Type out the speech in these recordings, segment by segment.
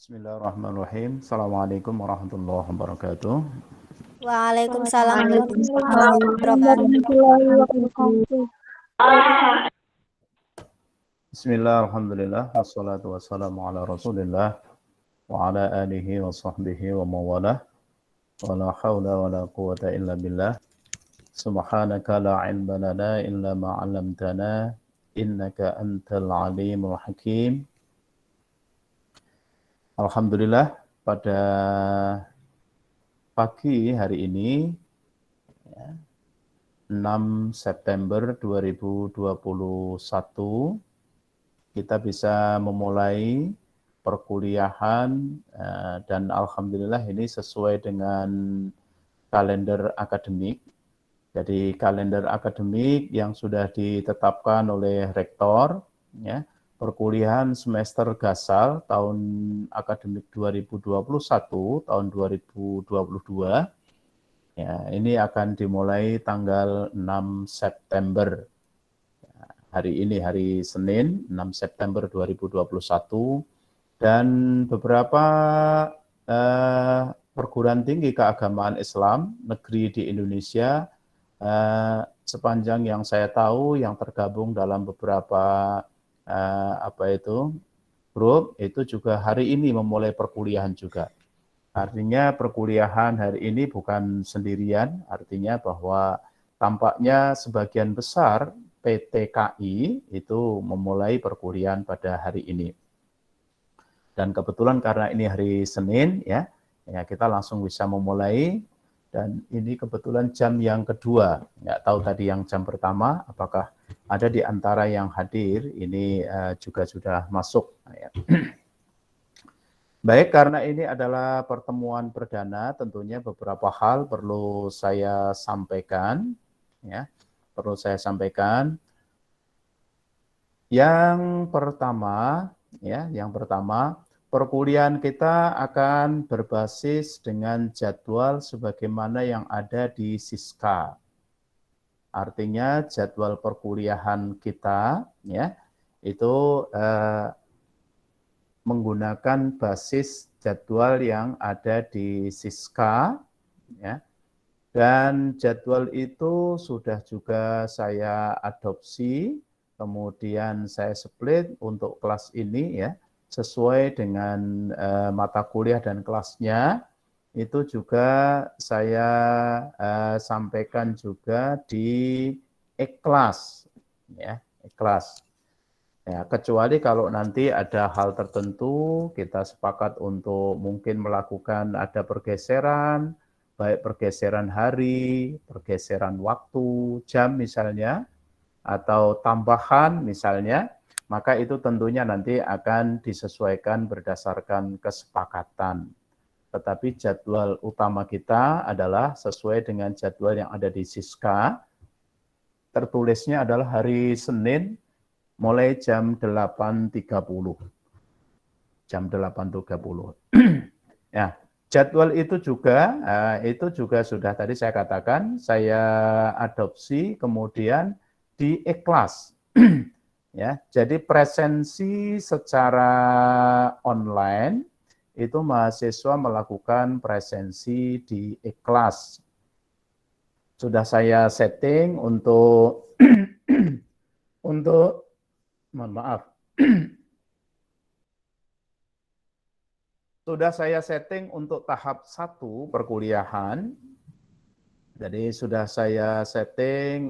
Bismillahirrahmanirrahim. Assalamualaikum warahmatullahi wabarakatuh. Waalaikumsalam warahmatullahi wabarakatuh. Warahmatullahi wabarakatuh. Bismillah, alhamdulillah, wassalatu wassalamu ala rasulillah wa ala alihi wa sahbihi wa mawalah wa la hawla wa la quwata illa billah subhanaka la ilma lana illa ma'alamtana innaka antal alimul hakim. Alhamdulillah, pada pagi hari ini 6 September 2021 kita bisa memulai perkuliahan dan alhamdulillah ini sesuai dengan kalender akademik. Jadi kalender akademik yang sudah ditetapkan oleh rektor, ya, perkuliahan semester Gasal tahun akademik 2021 tahun 2022. Ya, ini akan dimulai tanggal 6 September. Hari ini, hari Senin, 6 September 2021. Dan beberapa perguruan tinggi keagamaan Islam negeri di Indonesia, sepanjang yang saya tahu, yang tergabung dalam beberapa grup, itu juga hari ini memulai perkuliahan juga. Artinya perkuliahan hari ini bukan sendirian, artinya bahwa tampaknya sebagian besar PTKI itu memulai perkuliahan pada hari ini. Dan kebetulan karena ini hari Senin, ya kita langsung bisa memulai. Dan ini kebetulan jam yang kedua. Nggak tahu tadi yang jam pertama, apakah ada di antara yang hadir, ini juga sudah masuk. Ya. Baik, karena ini adalah pertemuan perdana, tentunya beberapa hal perlu saya sampaikan. Ya, perlu saya sampaikan. Yang pertama, perkuliahan kita akan berbasis dengan jadwal sebagaimana yang ada di Siska. Artinya jadwal perkuliahan kita, ya, itu menggunakan basis jadwal yang ada di Siska, ya. Dan jadwal itu sudah juga saya adopsi, kemudian saya split untuk kelas ini, ya, sesuai dengan mata kuliah dan kelasnya. Itu juga saya sampaikan juga di ikhlas, ya, ikhlas. Ya, kecuali kalau nanti ada hal tertentu kita sepakat untuk mungkin melakukan ada pergeseran, baik pergeseran hari, pergeseran waktu, jam misalnya, atau tambahan misalnya, maka itu tentunya nanti akan disesuaikan berdasarkan kesepakatan. Tetapi jadwal utama kita adalah sesuai dengan jadwal yang ada di Siska. Tertulisnya adalah hari Senin mulai jam 8.30. Jam 8.30. Ya, jadwal itu juga sudah tadi saya katakan, saya adopsi kemudian di ikhlas. Ya, jadi presensi secara online itu mahasiswa melakukan presensi di ikhlas. Sudah saya setting untuk mohon maaf. Sudah saya setting untuk tahap 1 perkuliahan. Jadi sudah saya setting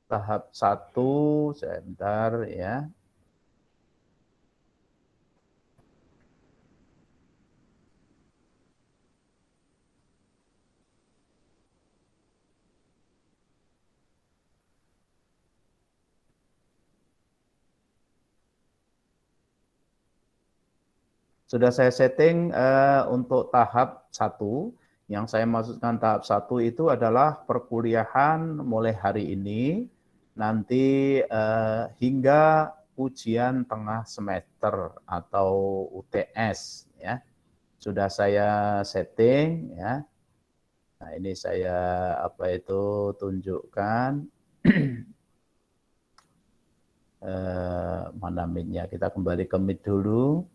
tahap 1, sebentar ya. Sudah saya setting untuk tahap 1. Yang saya maksudkan tahap 1 itu adalah perkuliahan mulai hari ini, nanti hingga ujian tengah semester atau UTS. Ya. Sudah saya setting. Ya. Nah, ini saya tunjukkan. Mana mic-nya, kita kembali ke mic dulu.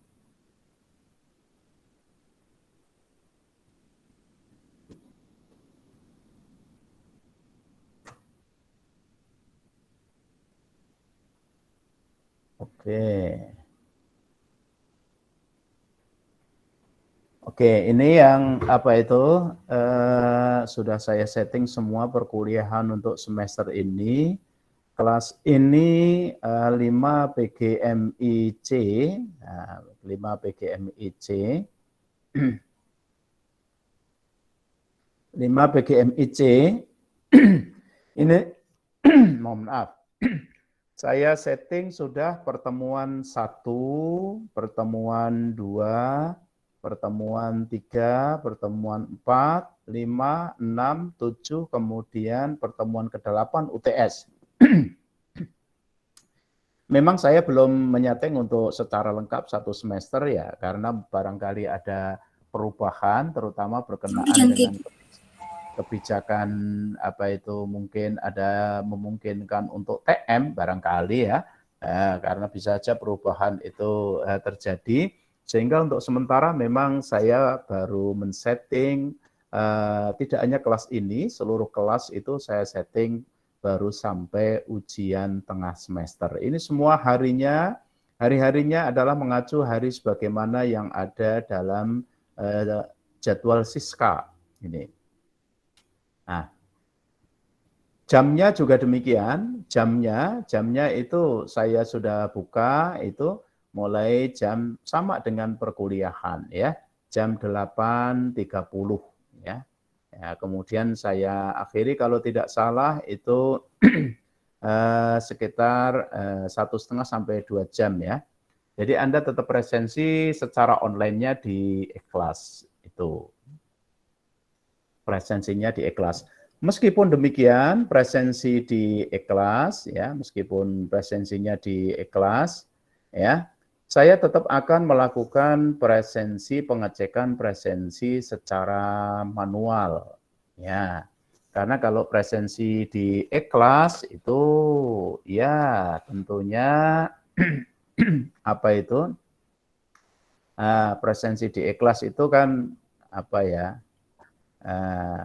Oke, ini yang apa itu sudah saya setting semua perkuliahan untuk semester ini. Kelas ini 5 PGMIC, 5 PGMIC, 5 PGMIC. Ini, mohon maaf, saya setting sudah pertemuan 1, pertemuan 2, pertemuan 3, pertemuan 4, 5, 6, 7, kemudian pertemuan ke-8 UTS. Memang saya belum menyeting untuk secara lengkap satu semester ya, karena barangkali ada perubahan, terutama berkenaan dengan kebijakan apa itu mungkin ada memungkinkan untuk TM barangkali ya, karena bisa saja perubahan itu terjadi. Sehingga untuk sementara memang saya baru men-setting tidak hanya kelas ini, seluruh kelas itu saya setting baru sampai ujian tengah semester. Ini semua hari-harinya adalah mengacu hari sebagaimana yang ada dalam jadwal Siska ini. Nah, jamnya juga demikian, jamnya itu saya sudah buka itu mulai jam sama dengan perkuliahan ya, jam 8.30 ya. Ya, kemudian saya akhiri kalau tidak salah itu sekitar 1,5 sampai 2 jam ya. Jadi Anda tetap presensi secara online-nya di ikhlas itu. Presensinya di ikhlas. Meskipun demikian, presensi di ikhlas ya, meskipun presensinya di ikhlas ya, saya tetap akan melakukan pengecekan presensi secara manual ya. Karena kalau presensi di ikhlas itu ya tentunya apa itu? Presensi di ikhlas itu kan apa ya?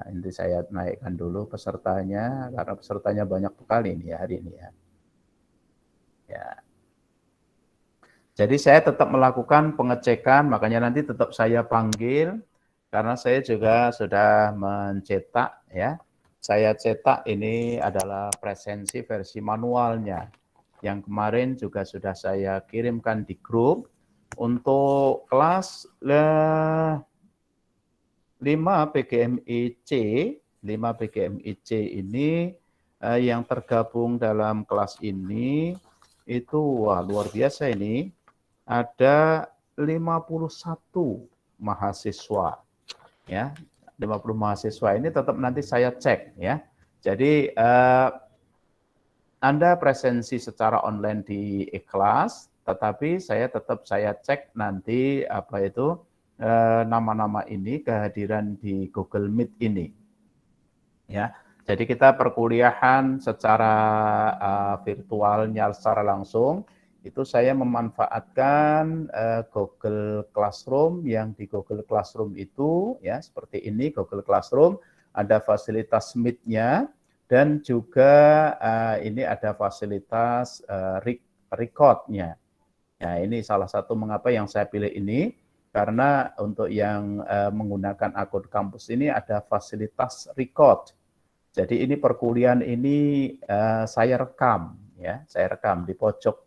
Ini saya naikkan dulu pesertanya, karena pesertanya banyak sekali ini ya hari ini ya. Ya. Jadi saya tetap melakukan pengecekan, makanya nanti tetap saya panggil, karena saya juga sudah mencetak ya. Saya cetak ini adalah presensi versi manualnya. Yang kemarin juga sudah saya kirimkan di grup untuk kelas 5 PGMIC, 5 PGMIC ini yang tergabung dalam kelas ini itu wah luar biasa ini, ada 51 mahasiswa ya. 50 mahasiswa ini tetap nanti saya cek ya. Jadi Anda presensi secara online di ikhlas, tetapi saya cek nanti apa itu nama-nama ini kehadiran di Google Meet ini. Ya. Jadi kita perkuliahan secara virtualnya secara langsung itu saya memanfaatkan Google Classroom, yang di Google Classroom itu ya seperti ini Google Classroom, ada fasilitas Meet-nya dan juga ini ada fasilitas record-nya. Ya, ini salah satu mengapa yang saya pilih ini, karena untuk yang menggunakan akun kampus ini ada fasilitas record. Jadi ini perkuliahan ini saya rekam ya, saya rekam di pojok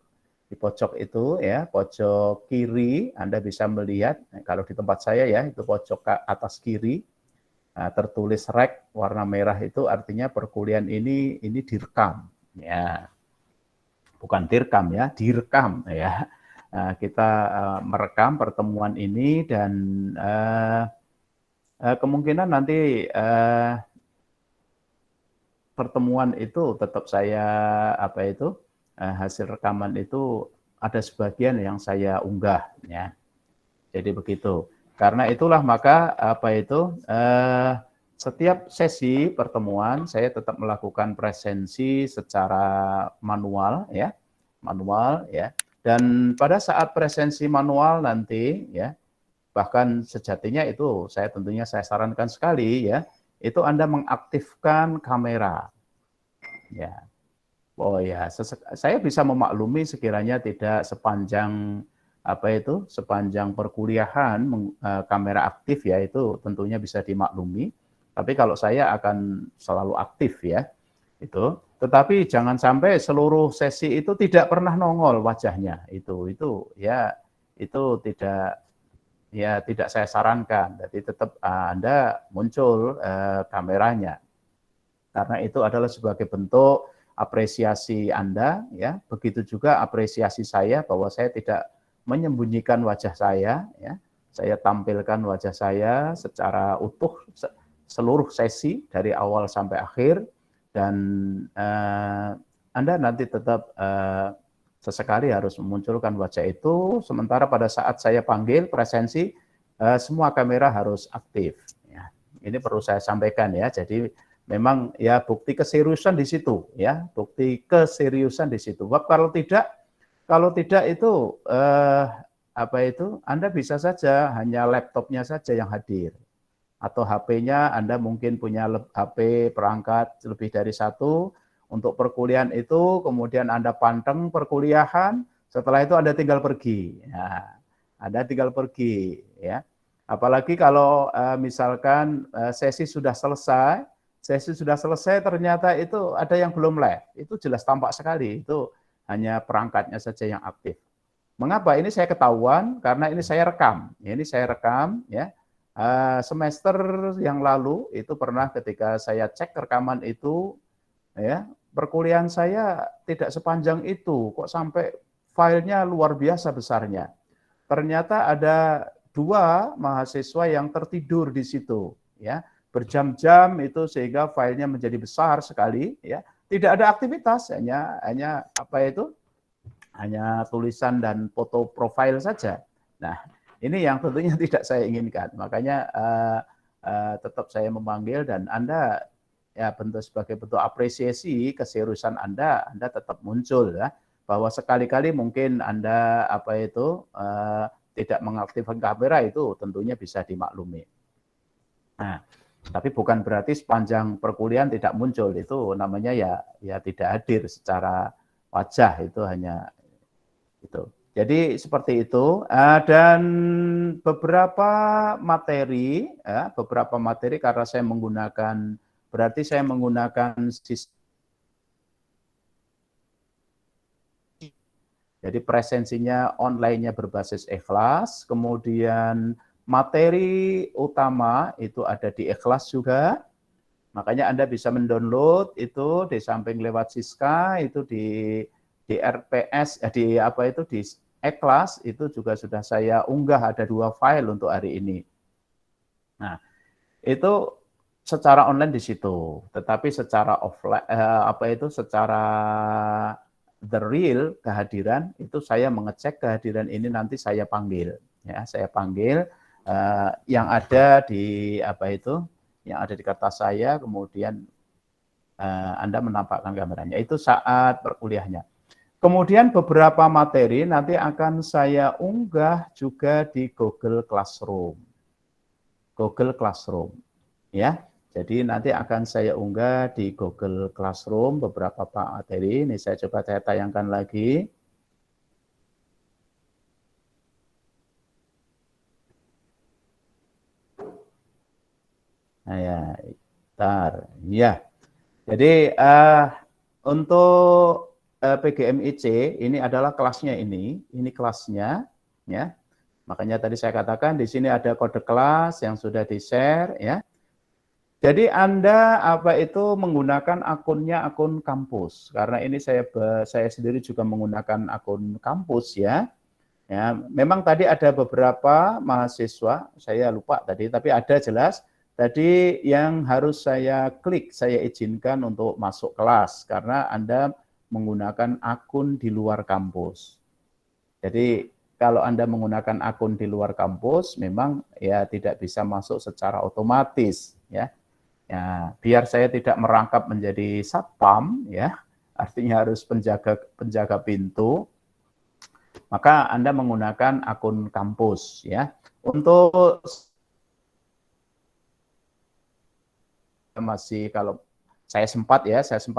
itu ya, pojok kiri Anda bisa melihat, kalau di tempat saya ya itu pojok ke atas kiri tertulis rek warna merah, itu artinya perkuliahan ini direkam ya. Bukan direkam ya, direkam ya. Kita merekam pertemuan ini dan kemungkinan nanti pertemuan itu tetap saya apa itu hasil rekaman itu ada sebagian yang saya unggah ya. Jadi begitu. Karena itulah maka apa itu setiap sesi pertemuan saya tetap melakukan presensi secara manual ya. Manual ya. Dan pada saat presensi manual nanti ya, bahkan sejatinya itu saya tentunya saya sarankan sekali ya, itu Anda mengaktifkan kamera. Ya. Oh ya, saya bisa memaklumi sekiranya tidak sepanjang sepanjang perkuliahan kamera aktif ya, itu tentunya bisa dimaklumi. Tapi kalau saya akan selalu aktif ya, itu. Tetapi jangan sampai seluruh sesi itu tidak pernah nongol wajahnya. Itu ya itu tidak saya sarankan. Jadi tetap Anda muncul kameranya. Karena itu adalah sebagai bentuk apresiasi Anda ya. Begitu juga apresiasi saya bahwa saya tidak menyembunyikan wajah saya ya. Saya tampilkan wajah saya secara utuh seluruh sesi dari awal sampai akhir, dan Anda nanti tetap sesekali harus memunculkan wajah itu, sementara pada saat saya panggil presensi semua kamera harus aktif ya. Ini perlu saya sampaikan ya. Jadi memang ya bukti keseriusan di situ ya, bukti keseriusan di situ. Kalau tidak itu Anda bisa saja hanya laptopnya saja yang hadir, atau HP-nya Anda mungkin punya HP perangkat lebih dari satu untuk perkuliahan itu, kemudian Anda panteng perkuliahan, setelah itu Anda tinggal pergi. Ya, Anda tinggal pergi ya. Apalagi kalau misalkan sesi sudah selesai ternyata itu ada yang belum live, itu jelas tampak sekali, itu hanya perangkatnya saja yang aktif. Mengapa? Ini saya ketahuan karena ini saya rekam. Ini saya rekam ya. Semester yang lalu itu pernah ketika saya cek rekaman itu ya, perkuliahan saya tidak sepanjang itu, kok sampai filenya luar biasa besarnya. Ternyata ada 2 mahasiswa yang tertidur di situ ya, berjam-jam itu sehingga filenya menjadi besar sekali ya. Tidak ada aktivitas, hanya hanya tulisan dan foto profil saja. Nah, ini yang tentunya tidak saya inginkan. Makanya tetap saya memanggil, dan Anda ya sebagai bentuk apresiasi keseriusan Anda tetap muncul ya. Bahwa sekali-kali mungkin Anda tidak mengaktifkan kamera, itu tentunya bisa dimaklumi. Nah, tapi bukan berarti sepanjang perkuliahan tidak muncul, itu namanya ya tidak hadir secara wajah, itu hanya itu. Jadi seperti itu, dan beberapa materi karena saya menggunakan sistem. Jadi presensinya online-nya berbasis Ikhlas, kemudian materi utama itu ada di Ikhlas juga. Makanya Anda bisa mendownload itu di samping lewat Siska, itu di RPS, di Ikhlas itu juga sudah saya unggah, ada 2 file untuk hari ini. Nah, itu secara online di situ, tetapi secara offline secara the real kehadiran itu saya mengecek kehadiran ini, nanti saya panggil ya, saya panggil yang ada di yang ada di kertas saya, kemudian Anda menampakkan kameranya, itu saat perkuliahnya. Kemudian beberapa materi nanti akan saya unggah juga di Google Classroom. Google Classroom ya. Jadi nanti akan saya unggah di Google Classroom beberapa materi. Ini saya coba tayangkan lagi. Nah ya, bentar. Ya. Jadi untuk PGMIC ini adalah kelasnya ini kelasnya ya. Makanya tadi saya katakan di sini ada kode kelas yang sudah di-share ya. Jadi Anda menggunakan akun kampus, karena ini saya sendiri juga menggunakan akun kampus ya. Ya, memang tadi ada beberapa mahasiswa, saya lupa tadi, tapi ada jelas tadi yang harus saya klik, saya izinkan untuk masuk kelas karena Anda menggunakan akun di luar kampus. Jadi kalau Anda menggunakan akun di luar kampus, memang ya tidak bisa masuk secara otomatis ya. Ya, biar saya tidak merangkap menjadi satpam ya, artinya harus penjaga pintu, maka Anda menggunakan akun kampus ya. Untuk masih kalau saya sempat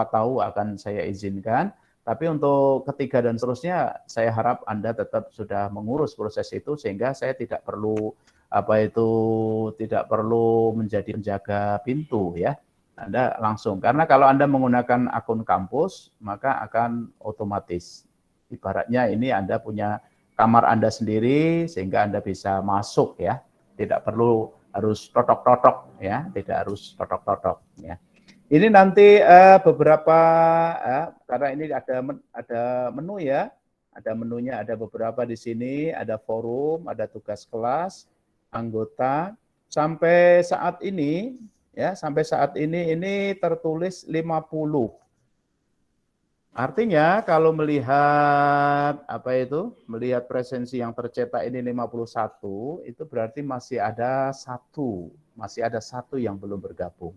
tahu akan saya izinkan. Tapi untuk ketiga dan seterusnya, saya harap Anda tetap sudah mengurus proses itu sehingga saya tidak perlu tidak perlu menjadi penjaga pintu ya. Anda langsung, karena kalau Anda menggunakan akun kampus, maka akan otomatis. Ibaratnya ini Anda punya kamar Anda sendiri sehingga Anda bisa masuk ya. Tidak perlu harus totok-totok ya, tidak harus totok-totok ya. Ini nanti beberapa karena ini ada menu ya, ada menunya, ada beberapa di sini, ada forum, ada tugas kelas, anggota. Sampai saat ini ini tertulis 50. Artinya kalau melihat melihat presensi yang tercetak ini 51, itu berarti masih ada satu yang belum bergabung.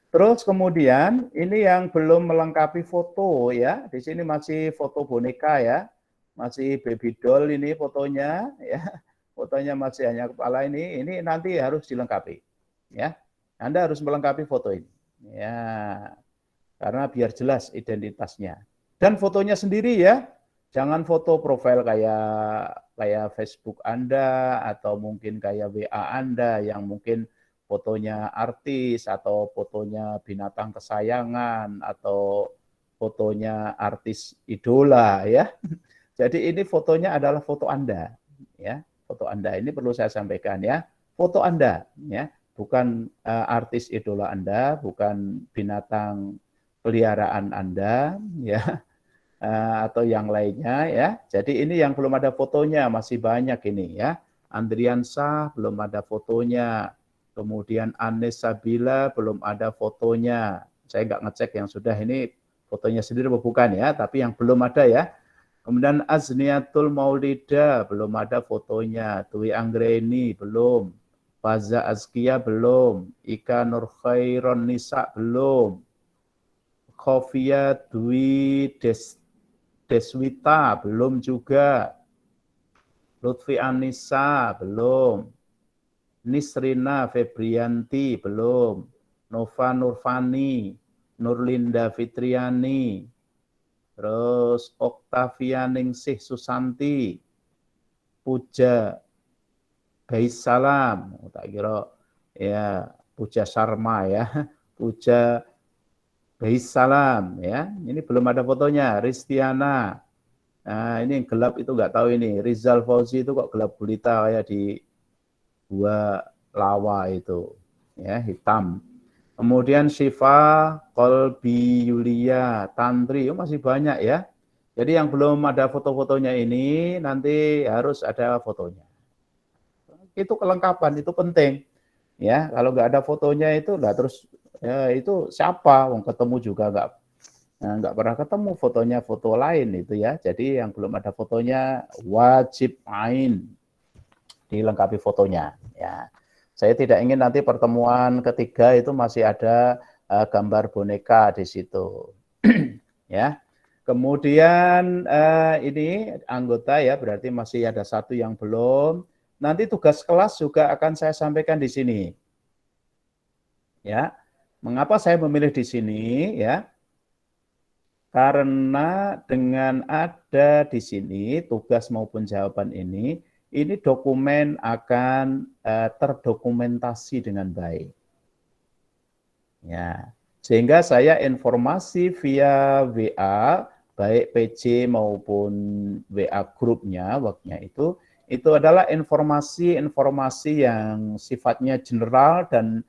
Terus kemudian ini yang belum melengkapi foto ya. Di sini masih foto boneka ya. Masih baby doll ini fotonya ya. Fotonya masih hanya kepala ini. Ini nanti harus dilengkapi ya. Anda harus melengkapi foto ini. Ya. Karena biar jelas identitasnya. Dan fotonya sendiri ya. Jangan foto profil kayak Facebook Anda atau mungkin kayak WA Anda yang mungkin fotonya artis atau fotonya binatang kesayangan atau fotonya artis idola ya. Jadi ini fotonya adalah foto Anda ya. Foto Anda ini perlu saya sampaikan ya. Foto Anda ya, bukan artis idola Anda, bukan binatang peliharaan Anda ya. Atau yang lainnya ya. Jadi ini yang belum ada fotonya masih banyak ini ya. Andrian Shah belum ada fotonya. Kemudian Anes Sabila belum ada fotonya. Saya nggak ngecek yang sudah ini fotonya sendiri bukan ya, tapi yang belum ada ya. Kemudian Azniatul Maulida belum ada fotonya. Dwi Anggreni belum. Faza Azkia belum. Ika Nurkhairon Nisa belum. Khofia Dwi Deswita belum juga. Lutfi Anissa belum. Nisrina Febrianti belum, Nova Nurfani, Nurlinda Fitriani, terus Oktavia Ningsih Susanti, Puja Gaisalam, tak kira ya Puja Sharma ya, Puja Gaisalam ya, ini belum ada fotonya. Ristiana, nah ini yang gelap itu nggak tahu ini. Rizal Fauzi itu kok gelap gulita kayak di dua lawa itu ya, hitam. Kemudian Syifa, Kolbi, Yulia, Tantri, masih banyak ya. Jadi yang belum ada foto-fotonya ini nanti harus ada fotonya. Itu kelengkapan, itu penting ya. Kalau nggak ada fotonya itu lah terus ya, itu siapa? Wong ketemu juga nggak pernah ketemu, fotonya foto lain itu ya. Jadi yang belum ada fotonya wajib dilengkapi fotonya ya. Saya tidak ingin nanti pertemuan ketiga itu masih ada gambar boneka di situ ya. Kemudian ini anggota ya, berarti masih ada satu yang belum. Nanti tugas kelas juga akan saya sampaikan di sini ya. Mengapa saya memilih di sini ya? Karena dengan ada di sini tugas maupun jawaban ini dokumen akan terdokumentasi dengan baik. Ya, sehingga saya informasi via WA, baik PC maupun WA grupnya, waktunya itu adalah informasi yang sifatnya general dan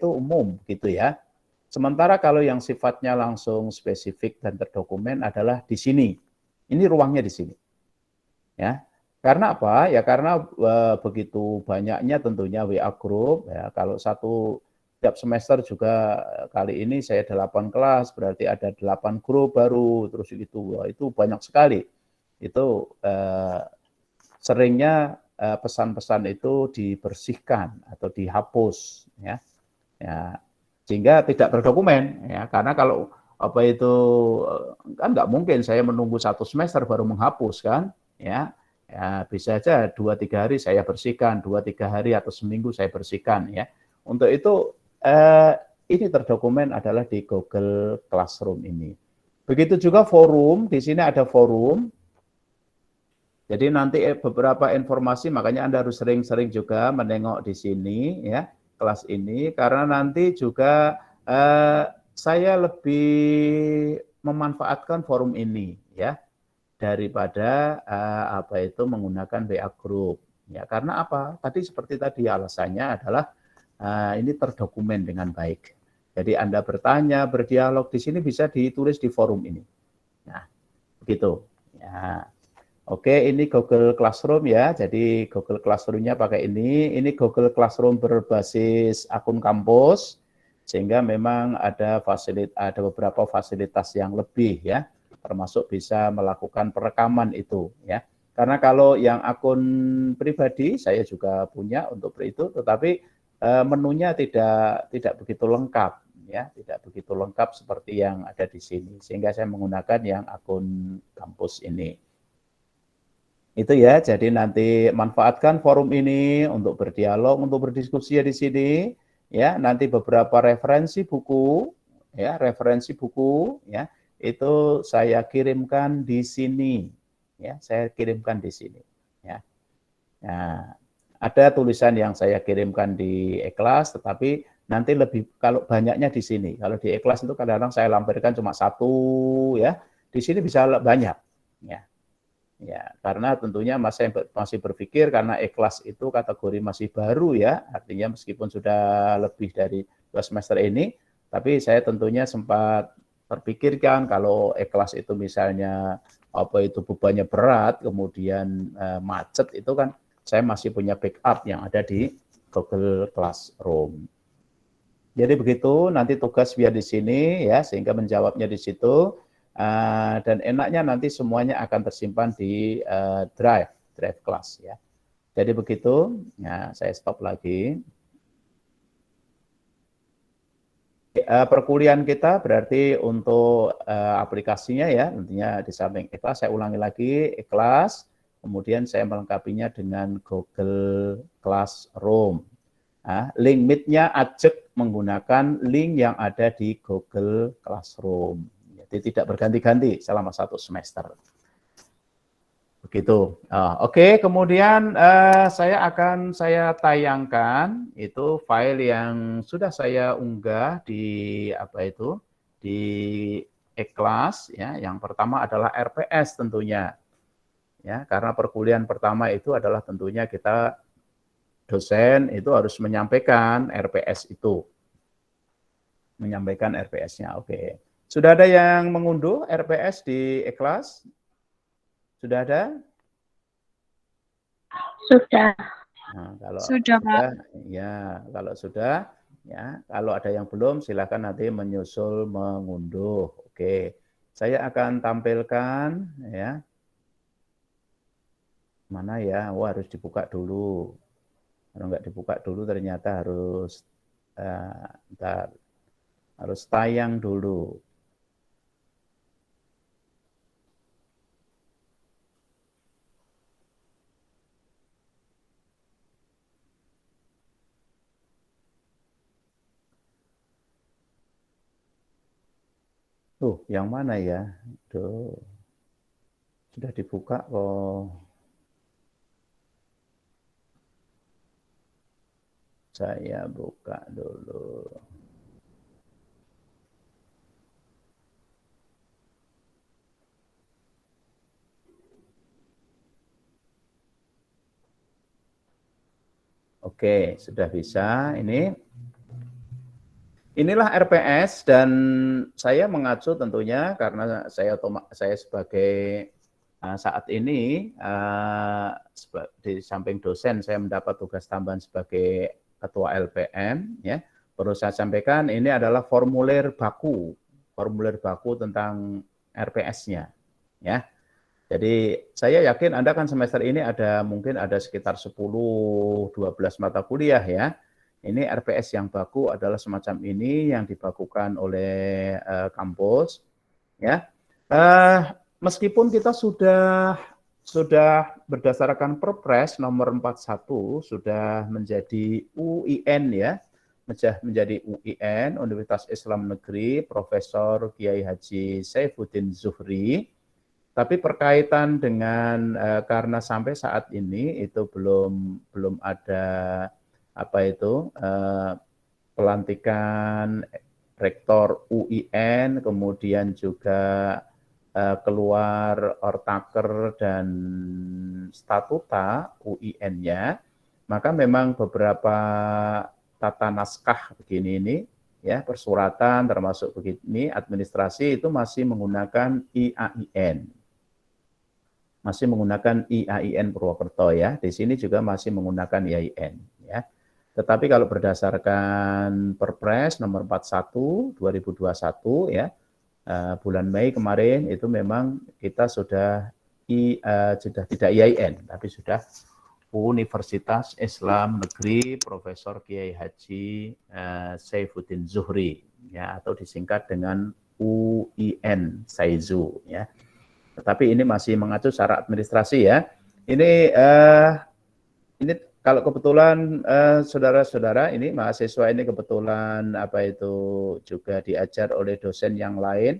umum gitu ya. Sementara kalau yang sifatnya langsung spesifik dan terdokumen adalah di sini. Ini ruangnya di sini. Ya, karena apa? Ya karena begitu banyaknya tentunya WA group ya. Kalau tiap semester juga kali ini saya 8 kelas, berarti ada 8 grup baru terus itu. Wah, itu banyak sekali. Itu seringnya pesan-pesan itu dibersihkan atau dihapus ya. Ya, sehingga tidak terdokumen ya. Karena kalau kan nggak mungkin saya menunggu 1 semester baru menghapus kan. Ya, Ya, bisa aja 2-3 hari saya bersihkan, 2-3 hari atau seminggu saya bersihkan ya. Untuk itu ini terdokumen adalah di Google Classroom ini. Begitu juga forum, di sini ada forum. Jadi nanti beberapa informasi, makanya Anda harus sering-sering juga menengok di sini ya, kelas ini, karena nanti juga saya lebih memanfaatkan forum ini ya, daripada apa itu menggunakan WA Group. Ya, karena apa? Tadi seperti tadi alasannya adalah ini terdokumen dengan baik. Jadi Anda bertanya, berdialog di sini bisa ditulis di forum ini. Nah, begitu. Ya. Oke, ini Google Classroom ya. Jadi Google Classroom-nya pakai ini. Ini Google Classroom berbasis akun kampus, sehingga memang ada beberapa fasilitas yang lebih ya, termasuk bisa melakukan perekaman itu ya. Karena kalau yang akun pribadi saya juga punya untuk itu, tetapi menunya tidak begitu lengkap ya, tidak begitu lengkap seperti yang ada di sini. Sehingga saya menggunakan yang akun kampus ini. Itu ya, jadi nanti manfaatkan forum ini untuk berdialog, untuk berdiskusi di sini, ya. Nanti beberapa referensi buku, ya, itu saya kirimkan di sini, ya, saya kirimkan di sini, ya. Nah, ada tulisan yang saya kirimkan di ikhlas, tetapi nanti lebih kalau banyaknya di sini. Kalau di ikhlas itu kadang-kadang saya lampirkan cuma satu, ya. Di sini bisa banyak, ya. Ya, karena tentunya masih berpikir karena ikhlas itu kategori masih baru ya, artinya meskipun sudah lebih dari 2 semester ini, tapi saya tentunya sempat terpikirkan kalau ikhlas itu misalnya apa itu bebannya berat, kemudian macet itu kan saya masih punya backup yang ada di Google Classroom. Jadi begitu, nanti tugas biar di sini ya, sehingga menjawabnya di situ. Dan enaknya nanti semuanya akan tersimpan di drive kelas ya. Jadi begitu, ya saya stop lagi. Perkuliahan kita berarti untuk aplikasinya ya, tentunya di samping ikhlas, saya ulangi lagi, ikhlas, kemudian saya melengkapinya dengan Google Classroom. Link Meet-nya ajak menggunakan link yang ada di Google Classroom. Jadi tidak berganti-ganti selama 1 semester. Begitu. Oke, kemudian saya tayangkan itu file yang sudah saya unggah di di ikhlas ya. Yang pertama adalah RPS tentunya. Ya, karena perkuliahan pertama itu adalah tentunya kita dosen itu harus menyampaikan RPS itu. Menyampaikan RPS-nya. Oke. Sudah ada yang mengunduh RPS di ikhlas? Sudah ada? Sudah. Nah, kalau sudah, Pak. Ya, kalau sudah, ya, kalau ada yang belum, silakan nanti menyusul mengunduh. Oke, saya akan tampilkan, ya. Mana ya? Wah, harus dibuka dulu. Kalau nggak dibuka dulu, ternyata harus, harus tayang dulu. Yang mana ya? Sudah dibuka kok. Saya buka dulu. Oke, sudah bisa. Inilah RPS dan saya mengacu tentunya karena saya sebagai saat ini di samping dosen saya mendapat tugas tambahan sebagai ketua LPM ya. Perlu saya sampaikan ini adalah formulir baku tentang RPS-nya ya. Jadi saya yakin Anda kan semester ini mungkin ada sekitar 10-12 mata kuliah ya. Ini RPS yang baku adalah semacam ini yang dibakukan oleh kampus ya. Meskipun kita sudah sudah berdasarkan Perpres nomor 41 sudah menjadi UIN ya, menjadi UIN Universitas Islam Negeri Profesor Kiai Haji Saifuddin Zuhri. Tapi berkaitan dengan karena sampai saat ini itu belum ada pelantikan rektor UIN, kemudian juga keluar ortaker dan statuta UIN-nya, maka memang beberapa tata naskah begini ini, ya persuratan termasuk begini, administrasi itu masih menggunakan IAIN. Masih menggunakan IAIN Purwokerto ya. Di sini juga masih menggunakan IAIN ya. Tetapi kalau berdasarkan Perpres nomor 41 2021 ya, bulan Mei kemarin itu memang kita sudah tidak IAIN, tapi sudah Universitas Islam Negeri Profesor Kiai Haji Saifuddin Zuhri ya, atau disingkat dengan UIN Saizu ya. Tetapi ini masih mengacu secara administrasi ya. Ini kalau kebetulan saudara-saudara ini mahasiswa ini kebetulan juga diajar oleh dosen yang lain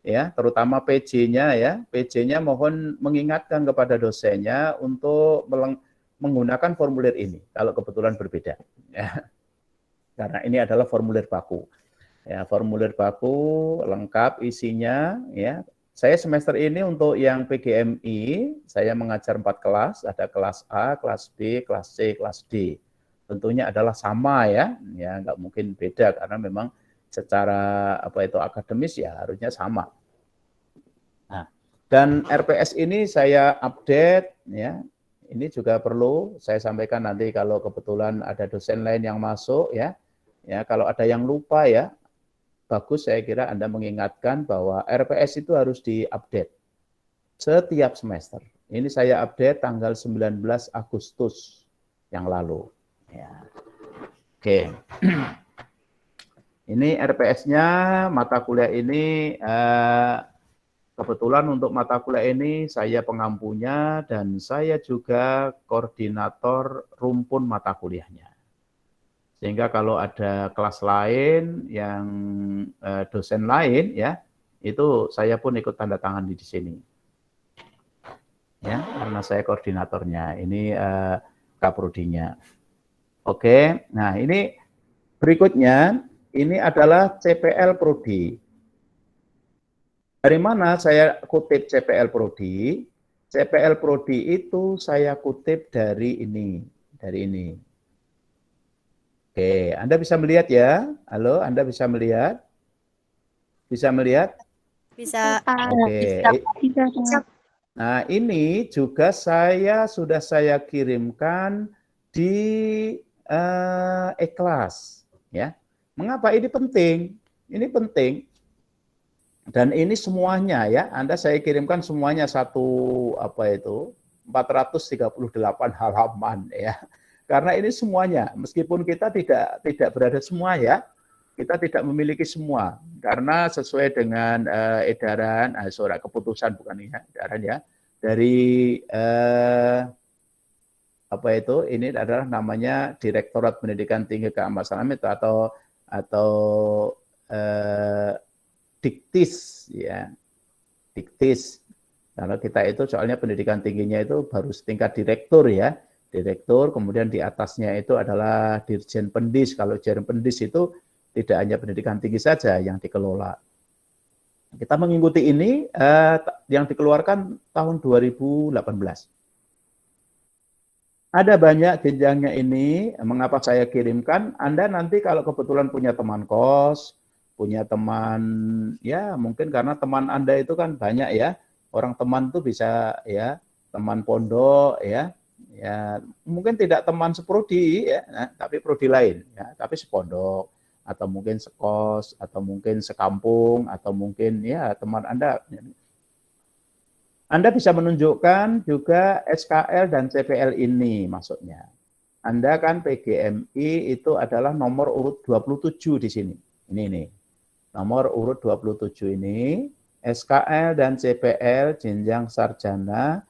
ya, terutama PJ-nya ya. PJ-nya mohon mengingatkan kepada dosennya untuk menggunakan formulir ini kalau kebetulan berbeda ya. Karena ini adalah formulir baku. Ya, formulir baku lengkap isinya ya. Saya semester ini untuk yang PGMI, saya mengajar 4 kelas, ada kelas A, kelas B, kelas C, kelas D. Tentunya adalah sama ya nggak mungkin beda karena memang secara akademis ya harusnya sama. Nah, dan RPS ini saya update ya, ini juga perlu saya sampaikan nanti kalau kebetulan ada dosen lain yang masuk ya kalau ada yang lupa ya, bagus saya kira Anda mengingatkan bahwa RPS itu harus diupdate setiap semester. Ini saya update tanggal 19 Agustus yang lalu. Ya. Oke. Ini RPS-nya mata kuliah ini kebetulan untuk mata kuliah ini saya pengampunya dan saya juga koordinator rumpun mata kuliahnya. Sehingga kalau ada kelas lain yang dosen lain ya, itu saya pun ikut tanda tangan di sini. Ya, karena saya koordinatornya. Ini kaprodinya. Oke, nah ini berikutnya ini adalah CPL Prodi. Dari mana saya kutip CPL Prodi? CPL Prodi itu saya kutip dari ini, Oke, Anda bisa melihat ya? Halo, Anda bisa melihat? Bisa melihat? Bisa. Oke. Bisa. Nah, ini juga sudah saya kirimkan di ikhlas ya. Mengapa ini penting? Ini penting. Dan ini semuanya ya, Anda saya kirimkan semuanya 438 halaman ya. Karena ini semuanya, meskipun kita tidak berada semua ya, kita tidak memiliki semua. Karena sesuai dengan edaran, keputusan bukan ya, edaran ya, dari ini adalah namanya Direktorat Pendidikan Tinggi Keamanan atau Diktis ya, Diktis. Kalau kita itu soalnya pendidikan tingginya itu baru setingkat direktur ya. Direktur, kemudian di atasnya itu adalah Dirjen Pendis. Kalau Dirjen Pendis itu tidak hanya pendidikan tinggi saja yang dikelola. Kita mengikuti ini yang dikeluarkan tahun 2018. Ada banyak jenjangnya ini, mengapa saya kirimkan? Anda nanti kalau kebetulan punya teman kos, punya teman, ya mungkin karena teman Anda itu kan banyak ya, orang teman tuh bisa ya, teman pondok ya mungkin tidak teman seprodi ya, tapi prodi lain ya, tapi sepondok atau mungkin sekos atau mungkin sekampung atau mungkin ya teman Anda. Anda bisa menunjukkan juga SKL dan CPL ini maksudnya. Anda kan PGMI itu adalah nomor urut 27 di sini. Ini nih. Nomor urut 27 ini SKL dan CPL jenjang sarjana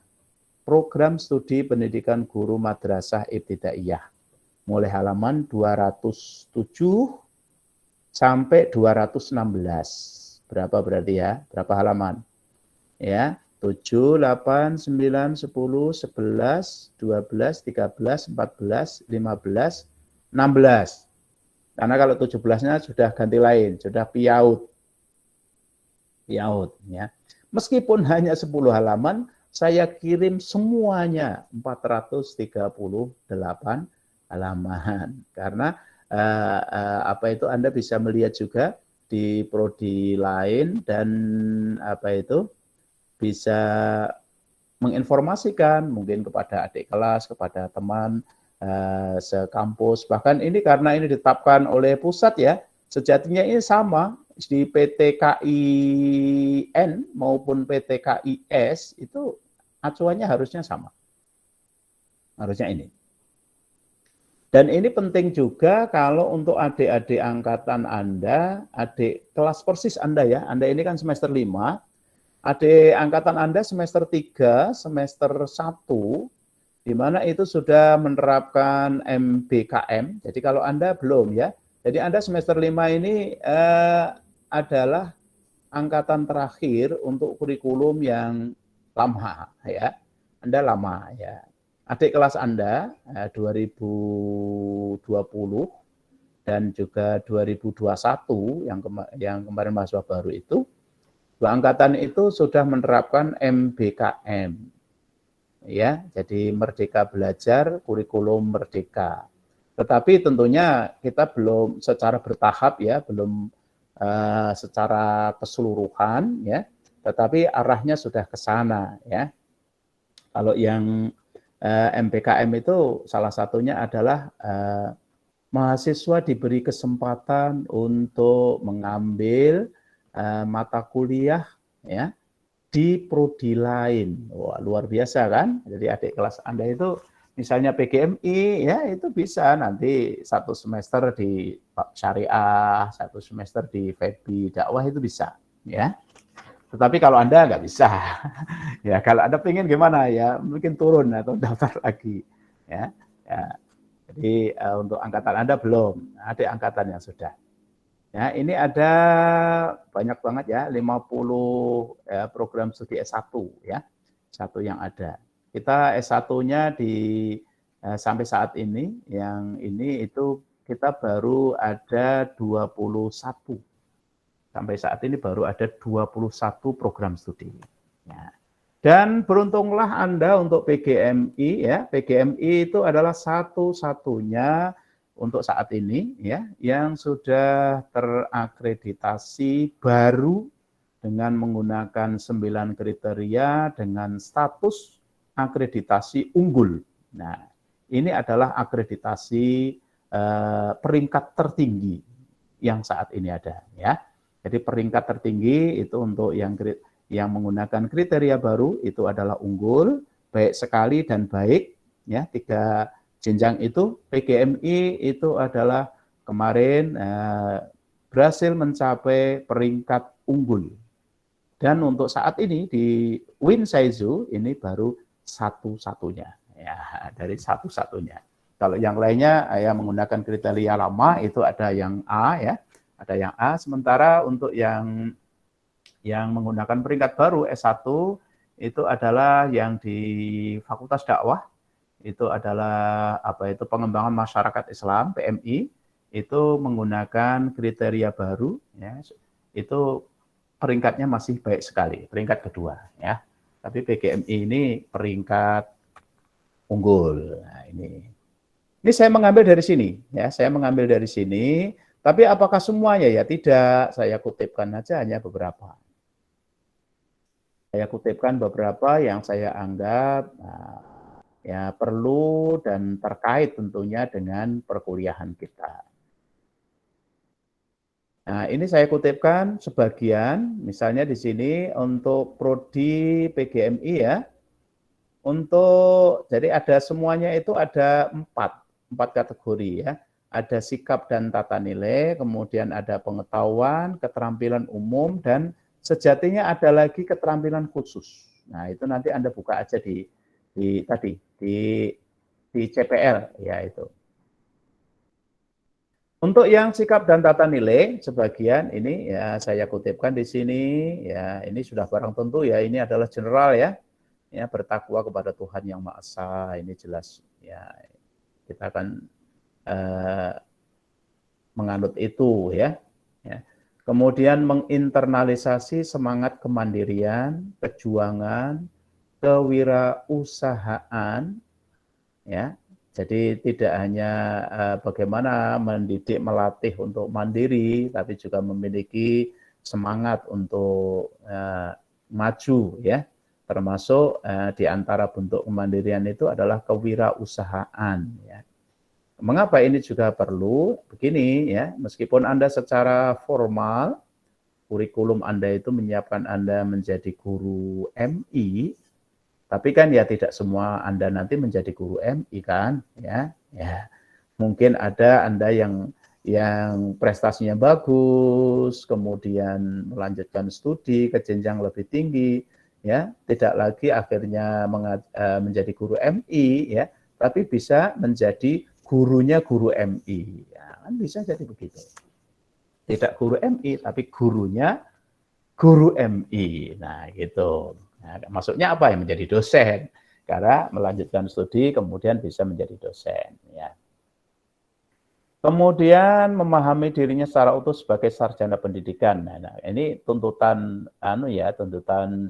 program studi pendidikan guru madrasah ibtidaiyah. Mulai halaman 207 sampai 216. Berapa berarti ya? Berapa halaman? Ya, 7, 8, 9, 10, 11, 12, 13, 14, 15, 16. Karena kalau 17-nya sudah ganti lain, sudah piaut. Piaut ya. Meskipun hanya 10 halaman, saya kirim semuanya 438 halaman. Karena apa itu Anda bisa melihat juga di prodi lain dan apa itu bisa menginformasikan mungkin kepada adik kelas, kepada teman sekampus. Bahkan ini karena ini ditetapkan oleh pusat ya, sejatinya ini sama di PT KIN maupun PT KIS itu acuannya harusnya sama. Harusnya ini. Dan ini penting juga kalau untuk adik-adik angkatan Anda, adik kelas persis Anda ya, Anda ini kan semester 5, adik angkatan Anda semester 3, semester 1, di mana itu sudah menerapkan MBKM. Jadi kalau Anda belum ya, jadi Anda semester 5 ini adalah angkatan terakhir untuk kurikulum yang lama ya. Anda lama ya. Adik kelas Anda 2020 dan juga 2021 yang kemarin mahasiswa baru itu, dua angkatan itu sudah menerapkan MBKM. Ya, jadi Merdeka Belajar, kurikulum Merdeka. Tetapi tentunya kita belum secara bertahap ya, belum secara keseluruhan ya, tetapi arahnya sudah ke sana ya. Kalau yang MBKM itu salah satunya adalah mahasiswa diberi kesempatan untuk mengambil mata kuliah ya di prodi lain. Wah, luar biasa kan? Jadi adik kelas Anda itu misalnya PGMI ya itu bisa nanti 1 semester di syariah, 1 semester di FEBI dakwah itu bisa ya. Tetapi kalau Anda nggak bisa, ya kalau Anda pengen gimana ya, mungkin turun atau daftar lagi, ya. Jadi untuk angkatan Anda belum, ada angkatan yang sudah. Ya, ini ada banyak banget ya, 50 ya, program studi S1 ya, satu yang ada. Kita S1-nya sampai saat ini, yang ini itu kita baru ada 21. Sampai saat ini baru ada 21 program studi. Ya. Dan beruntunglah Anda untuk PGMI ya. PGMI itu adalah satu-satunya untuk saat ini ya yang sudah terakreditasi baru dengan menggunakan 9 kriteria dengan status akreditasi unggul. Nah, ini adalah akreditasi peringkat tertinggi yang saat ini ada ya. Jadi peringkat tertinggi itu untuk yang menggunakan kriteria baru itu adalah unggul, baik sekali dan baik ya. 3 jenjang itu PGMI itu adalah kemarin berhasil mencapai peringkat unggul. Dan untuk saat ini di Winsaizu ini baru satu-satunya ya, dari satu-satunya. Kalau yang lainnya yang menggunakan kriteria lama itu ada yang A ya, ada yang A. Sementara untuk yang menggunakan peringkat baru S1 itu adalah yang di Fakultas Dakwah, itu adalah pengembangan masyarakat Islam PMI, itu menggunakan kriteria baru ya, itu peringkatnya masih baik sekali, peringkat kedua ya. Tapi PGMI ini peringkat unggul. Nah, ini saya mengambil dari sini ya, saya mengambil dari sini. Tapi apakah semuanya ya? Tidak, saya kutipkan aja hanya beberapa. Saya kutipkan beberapa yang saya anggap ya perlu dan terkait tentunya dengan perkuliahan kita. Nah, ini saya kutipkan sebagian, misalnya di sini untuk prodi PGMI ya. Jadi ada semuanya itu ada 4 kategori ya. Ada sikap dan tata nilai, kemudian ada pengetahuan, keterampilan umum, dan sejatinya ada lagi keterampilan khusus. Nah, itu nanti Anda buka aja di di CPL ya itu. Untuk yang sikap dan tata nilai, sebagian ini ya saya kutipkan di sini, ya ini sudah barang tentu ya, ini adalah general ya, bertakwa kepada Tuhan Yang Maha Esa, ini jelas ya, kita akan menganut itu ya. Kemudian menginternalisasi semangat kemandirian, kejuangan, kewirausahaan, ya. Jadi tidak hanya bagaimana mendidik, melatih untuk mandiri, tapi juga memiliki semangat untuk maju, ya. Termasuk di antara bentuk kemandirian itu adalah kewirausahaan. Ya. Mengapa ini juga perlu? Begini, ya, meskipun Anda secara formal kurikulum Anda itu menyiapkan Anda menjadi guru MI. Tapi kan ya tidak semua Anda nanti menjadi guru MI kan, ya. Mungkin ada Anda yang prestasinya bagus, kemudian melanjutkan studi ke jenjang lebih tinggi, ya, tidak lagi akhirnya menjadi guru MI, ya, tapi bisa menjadi gurunya guru MI, ya, kan bisa jadi begitu. Tidak guru MI, tapi gurunya guru MI, nah gitu. Nah, maksudnya apa? Ya menjadi dosen, karena melanjutkan studi kemudian bisa menjadi dosen. Ya. Kemudian memahami dirinya secara utuh sebagai sarjana pendidikan. Nah, ini tuntutan tuntutan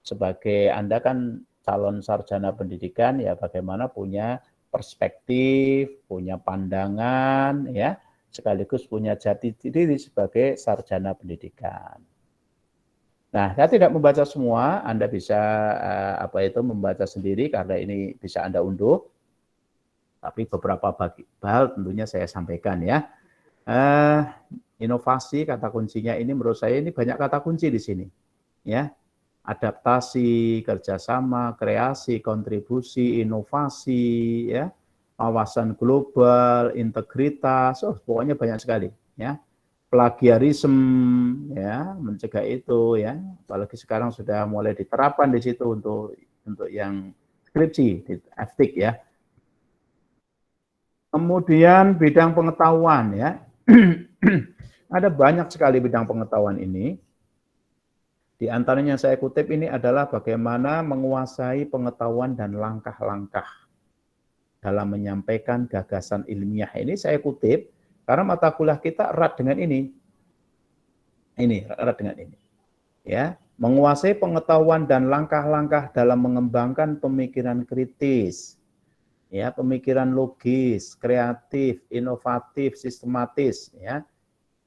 sebagai Anda kan calon sarjana pendidikan ya, bagaimana punya perspektif, punya pandangan, ya, sekaligus punya jati diri sebagai sarjana pendidikan. Nah, saya tidak membaca semua, Anda bisa membaca sendiri karena ini bisa Anda unduh. Tapi beberapa hal tentunya saya sampaikan ya. Inovasi kata kuncinya ini menurut saya ini banyak kata kunci di sini. Ya. Adaptasi, kerjasama, kreasi, kontribusi, inovasi, ya, wawasan global, integritas, pokoknya banyak sekali, ya. Plagiarisme, ya, mencegah itu, ya, apalagi sekarang sudah mulai diterapkan di situ untuk yang skripsi, FTIK, ya. Kemudian bidang pengetahuan, ya, ada banyak sekali bidang pengetahuan ini. Di antaranya saya kutip ini adalah bagaimana menguasai pengetahuan dan langkah-langkah dalam menyampaikan gagasan ilmiah. Ini saya kutip karena mata kuliah kita erat dengan ini. Ini erat dengan ini. Ya, menguasai pengetahuan dan langkah-langkah dalam mengembangkan pemikiran kritis. Ya, pemikiran logis, kreatif, inovatif, sistematis, ya.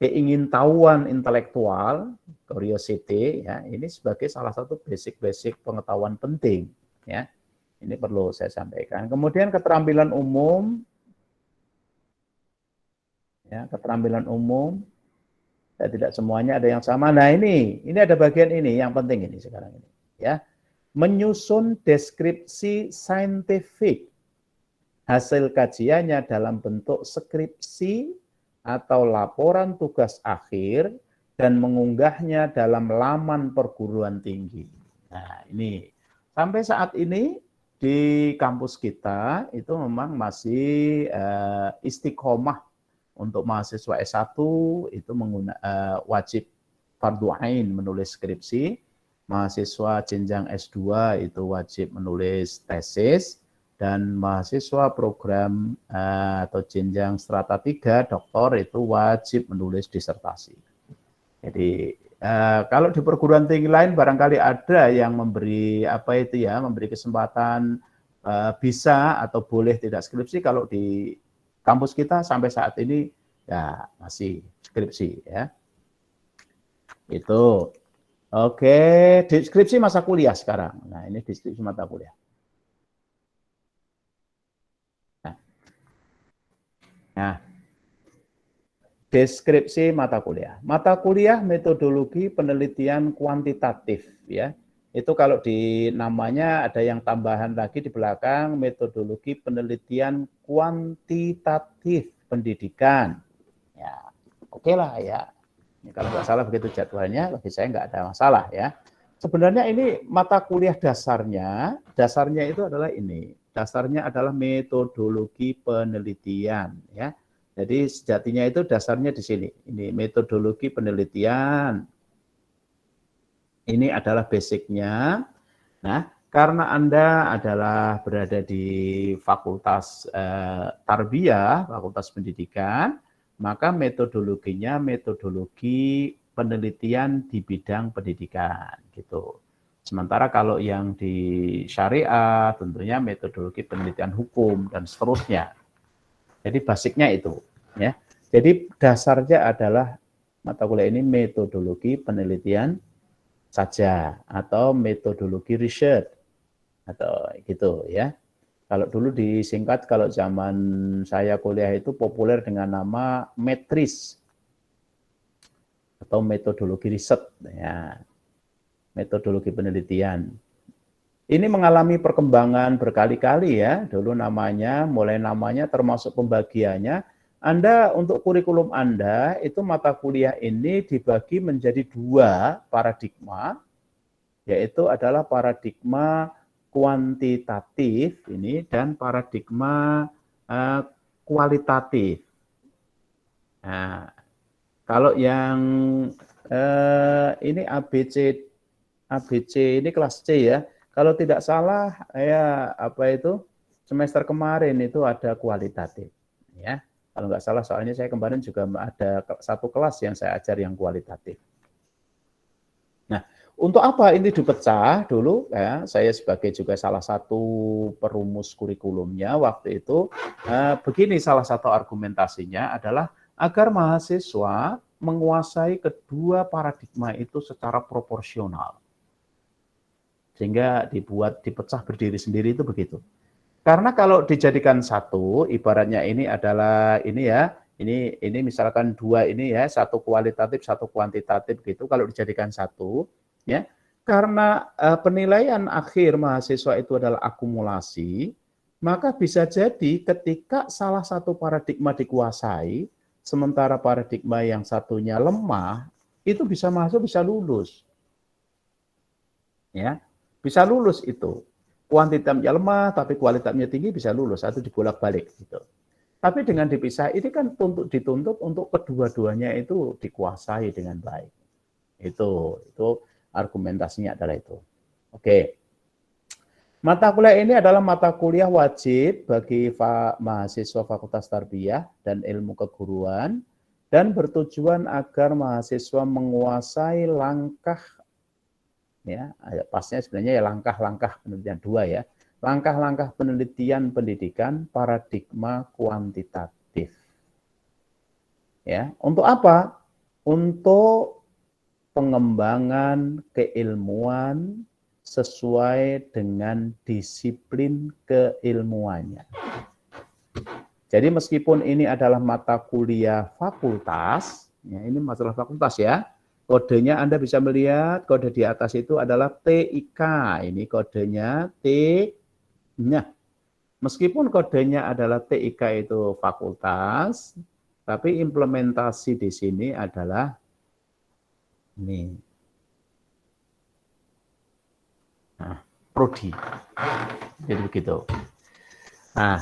Keingintahuan intelektual, curiosity, ya, ini sebagai salah satu basic pengetahuan penting, ya. Ini perlu saya sampaikan. Kemudian keterampilan umum, ya, keterampilan umum, tidak semuanya ada yang sama. Nah, ini ada bagian ini yang penting ini sekarang ini, ya. Menyusun deskripsi saintifik hasil kajiannya dalam bentuk skripsi atau laporan tugas akhir dan mengunggahnya dalam laman perguruan tinggi. Nah, ini sampai saat ini di kampus kita itu memang masih istiqomah untuk mahasiswa S1 itu wajib fardhu ain menulis skripsi, mahasiswa jenjang S2 itu wajib menulis tesis, dan mahasiswa program atau jenjang strata 3 doktor itu wajib menulis disertasi. Jadi kalau di perguruan tinggi lain barangkali ada yang memberi memberi kesempatan bisa atau boleh tidak skripsi. Kalau di kampus kita sampai saat ini ya masih skripsi, ya. Itu. Oke, deskripsi masa kuliah sekarang. Nah, ini deskripsi mata kuliah. Nah, deskripsi mata kuliah. Mata kuliah metodologi penelitian kuantitatif, ya. Itu kalau di namanya ada yang tambahan lagi di belakang, metodologi penelitian kuantitatif pendidikan. Ya, oke lah ya. Ini kalau nggak salah begitu jadwalnya, bagi saya nggak ada masalah ya. sebenarnya ini mata kuliah dasarnya itu adalah ini. Dasarnya adalah metodologi penelitian, ya. Jadi sejatinya itu dasarnya di sini. Ini metodologi penelitian. Ini adalah basicnya. Nah, karena Anda adalah berada di Fakultas Tarbiyah, Fakultas Pendidikan, maka metodologinya metodologi penelitian di bidang pendidikan, gitu. Sementara kalau yang di syariah tentunya metodologi penelitian hukum dan seterusnya. Jadi basicnya itu, ya. Jadi dasarnya adalah mata kuliah ini metodologi penelitian saja atau metodologi riset atau gitu ya. Kalau dulu disingkat, kalau zaman saya kuliah itu populer dengan nama metris atau metodologi riset ya. Metodologi penelitian. Ini mengalami perkembangan berkali-kali ya. Dulu mulai namanya termasuk pembagiannya. Anda untuk kurikulum Anda itu mata kuliah ini dibagi menjadi 2 paradigma, yaitu adalah paradigma kuantitatif ini dan paradigma kualitatif. Nah, kalau yang ini ABC ini kelas C ya. Kalau tidak salah ya semester kemarin itu ada kualitatif ya. Kalau nggak salah soalnya saya kemarin juga ada satu kelas yang saya ajar yang kualitatif. Nah, untuk apa ini dipecah dulu ya, saya sebagai juga salah satu perumus kurikulumnya waktu itu begini, salah satu argumentasinya adalah agar mahasiswa menguasai kedua paradigma itu secara proporsional. Sehingga dipecah berdiri sendiri itu begitu. Karena kalau dijadikan satu, ibaratnya ini adalah ini ya, ini misalkan 2 ini ya, satu kualitatif, satu kuantitatif gitu. Kalau dijadikan satu, ya, karena penilaian akhir mahasiswa itu adalah akumulasi, maka bisa jadi ketika salah satu paradigma dikuasai, sementara paradigma yang satunya lemah, itu bisa masuk, bisa lulus. Ya, bisa lulus itu. Kuantitasnya lemah tapi kualitasnya tinggi bisa lulus atau dibolak-balik gitu. Tapi dengan dipisah ini kan dituntut untuk kedua-duanya itu dikuasai dengan baik. Itu argumentasinya adalah itu. Oke. Mata kuliah ini adalah mata kuliah wajib bagi mahasiswa Fakultas Tarbiyah dan Ilmu Keguruan dan bertujuan agar mahasiswa menguasai langkah ya, pasnya sebenarnya ya langkah-langkah penelitian 2 ya. Langkah-langkah penelitian pendidikan paradigma kuantitatif. Ya, untuk apa? Untuk pengembangan keilmuan sesuai dengan disiplin keilmuannya. Jadi meskipun ini adalah mata kuliah fakultas, ya ini masalah fakultas ya. Kodenya Anda bisa melihat, kode di atas itu adalah TIK. Ini kodenya T. Nah, meskipun kodenya adalah TIK itu fakultas, tapi implementasi di sini adalah ini. Nah, prodi. Jadi begitu. Nah,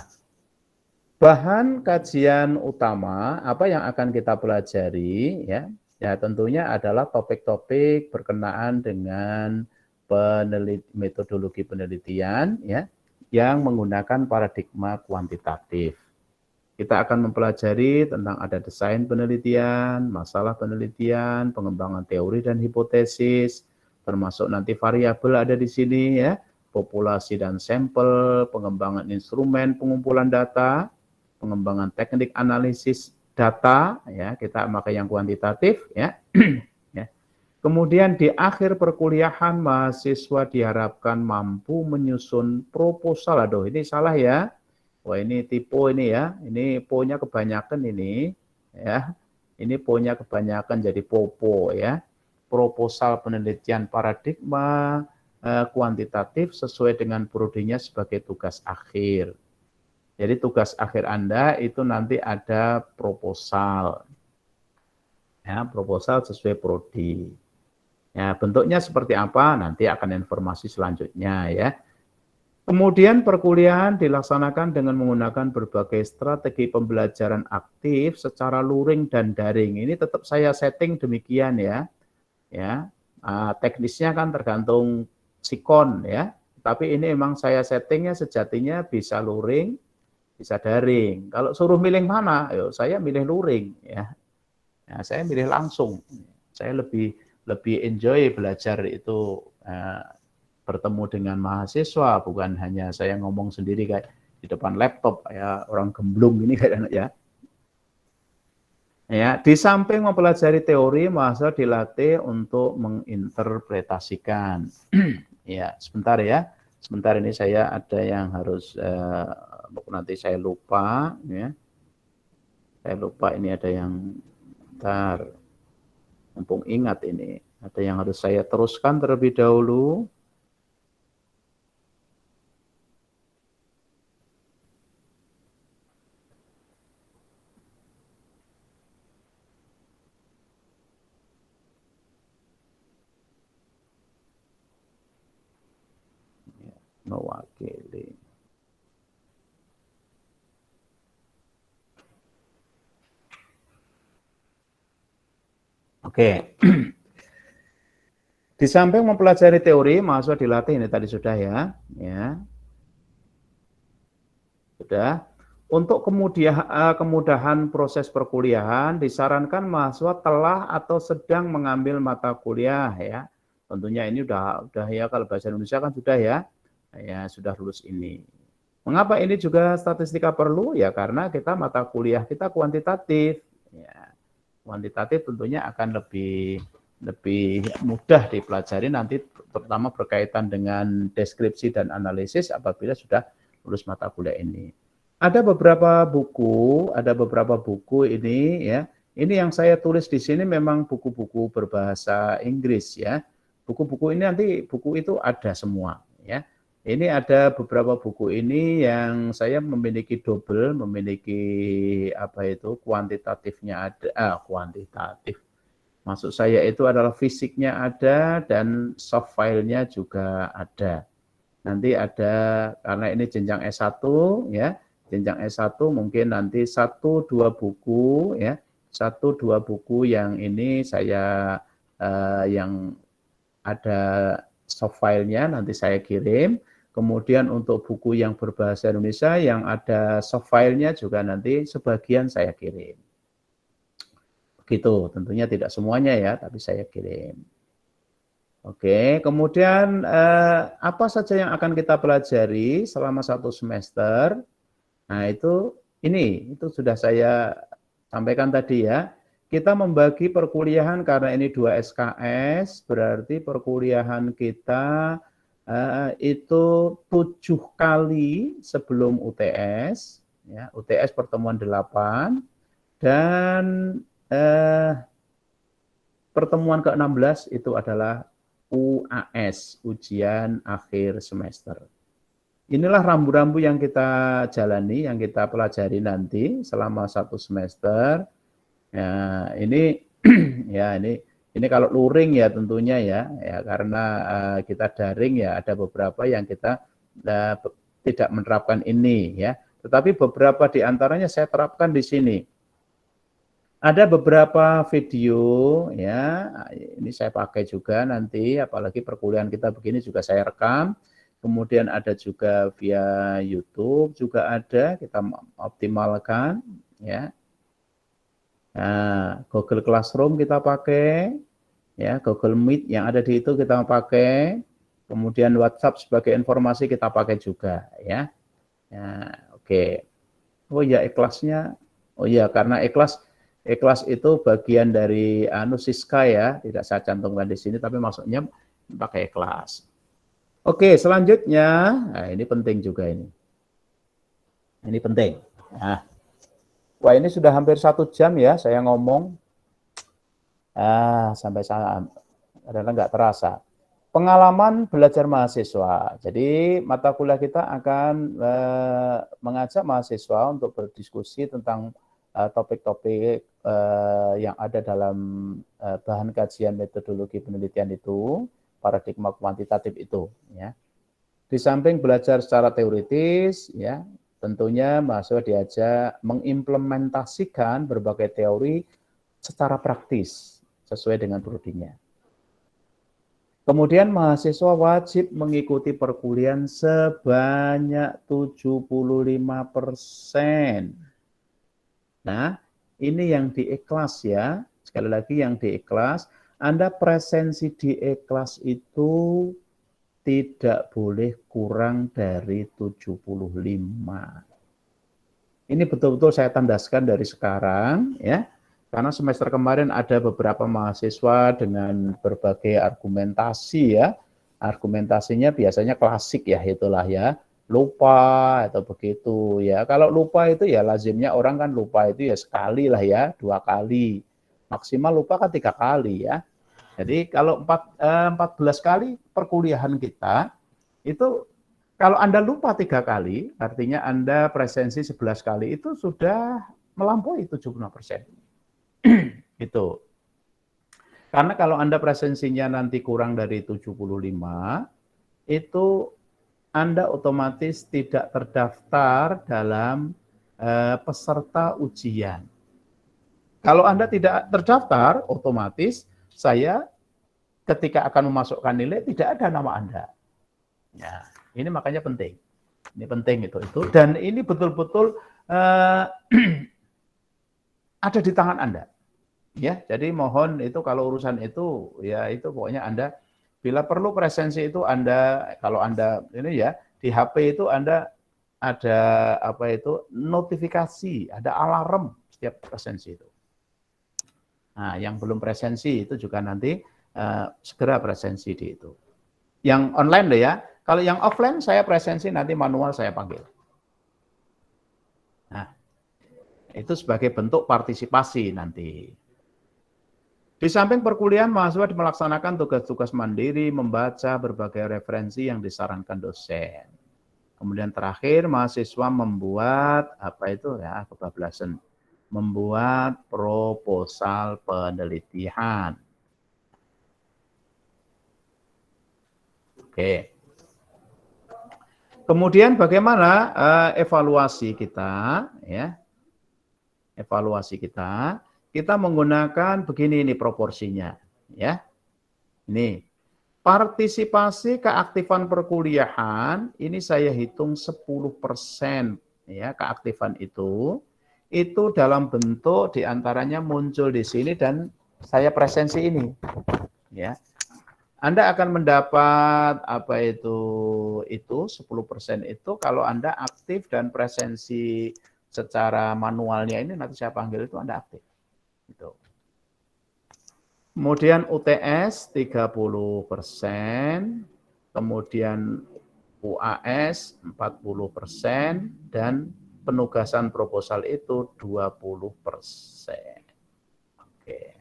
bahan kajian utama apa yang akan kita pelajari ya? Ya, tentunya adalah topik-topik berkenaan dengan metodologi penelitian ya, yang menggunakan paradigma kuantitatif. Kita akan mempelajari tentang ada desain penelitian, masalah penelitian, pengembangan teori dan hipotesis, termasuk nanti variabel ada di sini ya, populasi dan sampel, pengembangan instrumen pengumpulan data, pengembangan teknik analisis data ya, kita pakai yang kuantitatif ya. Ya. Kemudian di akhir perkuliahan mahasiswa diharapkan mampu menyusun proposal. Aduh, ini salah ya. Wah, ini tipe ini ya. Ini po-nya kebanyakan ini ya. Ini po-nya kebanyakan jadi popo ya. Proposal penelitian paradigma kuantitatif sesuai dengan prodinya sebagai tugas akhir. Jadi tugas akhir Anda itu nanti ada proposal. Ya, proposal sesuai prodi. Ya, bentuknya seperti apa nanti akan informasi selanjutnya ya. Kemudian perkuliahan dilaksanakan dengan menggunakan berbagai strategi pembelajaran aktif secara luring dan daring. Ini tetap saya setting demikian ya. Ya, teknisnya kan tergantung sikon ya. Tapi ini memang saya settingnya sejatinya bisa luring, bisa daring. Kalau suruh milih mana, yo saya milih luring ya. Ya, saya milih langsung. Saya lebih enjoy belajar itu bertemu dengan mahasiswa, bukan hanya saya ngomong sendiri kayak di depan laptop ya orang gemblung ini kayak ya. Ya, di samping mempelajari teori, mahasiswa dilatih untuk menginterpretasikan. Ya, sebentar ya. Sebentar ini saya ada yang harus nanti saya lupa ya. Saya lupa ini ada yang bentar. Mumpung ingat ini, ada yang harus saya teruskan terlebih dahulu. Mewakili. Oke. Di samping mempelajari teori, mahasiswa dilatih ini tadi sudah ya. Sudah. Untuk kemudahan proses perkuliahan, disarankan mahasiswa telah atau sedang mengambil mata kuliah ya. Tentunya ini udah ya, kalau bahasa Indonesia kan sudah ya. Ya, sudah lulus ini. Mengapa ini juga statistika perlu? Ya karena kita mata kuliah kita kuantitatif. Ya, kuantitatif tentunya akan lebih mudah dipelajari nanti, terutama berkaitan dengan deskripsi dan analisis apabila sudah lulus mata kuliah ini. Ada beberapa buku ini ya. Ini yang saya tulis di sini memang buku-buku berbahasa Inggris ya. Buku-buku ini nanti buku itu ada semua ya. Ini ada beberapa buku ini yang saya memiliki double, memiliki kuantitatifnya ada, kuantitatif. Maksud saya itu adalah fisiknya ada dan soft file-nya juga ada. Nanti ada, karena ini jenjang S1 ya, jenjang S1 mungkin nanti 1-2 buku ya, 1-2 buku yang ini saya yang ada soft file-nya nanti saya kirim. Kemudian untuk buku yang berbahasa Indonesia yang ada soft file-nya juga nanti sebagian saya kirim. Begitu, tentunya tidak semuanya ya, tapi saya kirim. Oke, kemudian apa saja yang akan kita pelajari selama 1 semester? Nah, itu sudah saya sampaikan tadi ya. Kita membagi perkuliahan karena ini 2 SKS, berarti perkuliahan kita itu 7 kali sebelum UTS, ya, UTS pertemuan 8, dan pertemuan ke-16 itu adalah UAS, ujian akhir semester. Inilah rambu-rambu yang kita jalani, yang kita pelajari nanti selama 1 semester. Ya, ini ya ini kalau luring ya tentunya ya karena kita daring ya ada beberapa yang kita tidak menerapkan ini ya. Tetapi beberapa di antaranya saya terapkan di sini. Ada beberapa video ya, ini saya pakai juga nanti, apalagi perkuliahan kita begini juga saya rekam. Kemudian ada juga via YouTube juga ada, kita optimalkan ya. Nah, Google Classroom kita pakai, ya Google Meet yang ada di itu kita pakai. Kemudian WhatsApp sebagai informasi kita pakai juga ya. Oke. Oh ya ikhlasnya, oh ya karena ikhlas itu bagian dari Siska ya, tidak saya cantumkan di sini, tapi maksudnya pakai ikhlas. Oke, selanjutnya, nah ini penting juga ini. Ini penting. Nah, wah ini sudah hampir 1 jam ya saya ngomong. Sampai kadang nggak terasa. Pengalaman belajar mahasiswa. Jadi mata kuliah kita akan mengajak mahasiswa untuk berdiskusi tentang topik-topik yang ada dalam bahan kajian metodologi penelitian itu, paradigma kuantitatif itu, ya. Di samping belajar secara teoritis, ya, tentunya mahasiswa diajak mengimplementasikan berbagai teori secara praktis sesuai dengan prodinya. Kemudian mahasiswa wajib mengikuti perkuliahan sebanyak 75%. Nah, ini yang di ikhlas ya. Sekali lagi yang di ikhlas, Anda presensi di ikhlas itu tidak boleh kurang dari 75. Ini betul-betul saya tandaskan dari sekarang ya. Karena semester kemarin ada beberapa mahasiswa dengan berbagai argumentasi ya. Argumentasinya biasanya klasik ya, itulah ya. Lupa atau begitu ya. Kalau lupa itu ya lazimnya orang kan lupa itu ya sekali lah ya, 2 kali. Maksimal lupa kan 3 kali ya. Jadi kalau 14 kali perkuliahan kita, itu kalau Anda lupa 3 kali, artinya Anda presensi 11 kali, itu sudah melampaui 75%. Itu. Karena kalau Anda presensinya nanti kurang dari 75, itu Anda otomatis tidak terdaftar dalam peserta ujian. Kalau Anda tidak terdaftar, otomatis saya ketika akan memasukkan nilai tidak ada nama Anda. Ya, ini makanya penting. Ini penting itu. Dan ini betul-betul ada di tangan Anda. Ya, jadi mohon itu kalau urusan itu ya itu pokoknya Anda bila perlu presensi itu Anda kalau Anda ini ya di HP itu Anda ada apa itu notifikasi, ada alarm setiap presensi itu. Nah, yang belum presensi itu juga nanti segera presensi di itu. Yang online loh ya. Kalau yang offline saya presensi nanti manual saya panggil. Nah, itu sebagai bentuk partisipasi nanti. Di samping perkuliahan, mahasiswa melaksanakan tugas-tugas mandiri, membaca berbagai referensi yang disarankan dosen. Kemudian terakhir, mahasiswa membuat, apa itu ya, kebablasan, membuat proposal penelitian. Oke. Kemudian bagaimana evaluasi kita, ya? Evaluasi kita. Kita menggunakan begini ini proporsinya, ya. Ini partisipasi keaktifan perkuliahan ini saya hitung 10% ya keaktifan itu dalam bentuk diantaranya muncul di sini dan saya presensi ini, ya. Anda akan mendapat apa itu 10% itu kalau Anda aktif dan presensi secara manualnya ini nanti saya panggil itu Anda aktif. Gitu. Kemudian UTS 30%, kemudian UAS 40%, dan penugasan proposal itu 20%. Oke.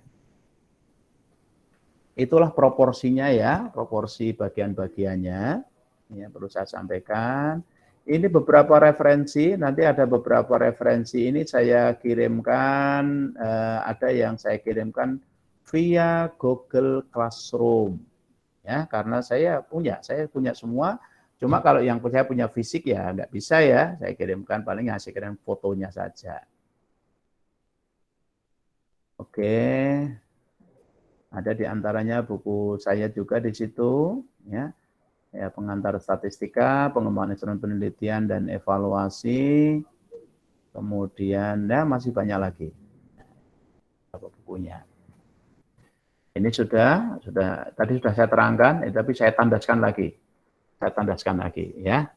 Itulah proporsinya ya, proporsi bagian-bagiannya. Ya, perlu saya sampaikan. Ini beberapa referensi, nanti ada beberapa referensi ini saya kirimkan, ada yang saya kirimkan via Google Classroom. Ya, karena saya punya semua, cuma kalau yang saya punya fisik ya nggak bisa ya, saya kirimkan paling saya kirim fotonya saja. Oke, ada di antaranya buku saya juga di situ, ya. Ya, pengantar statistika, pengembangan instrumen penelitian dan evaluasi, kemudian ya masih banyak lagi bukunya. Ini sudah tadi sudah saya terangkan, tapi saya tandaskan lagi. Ya.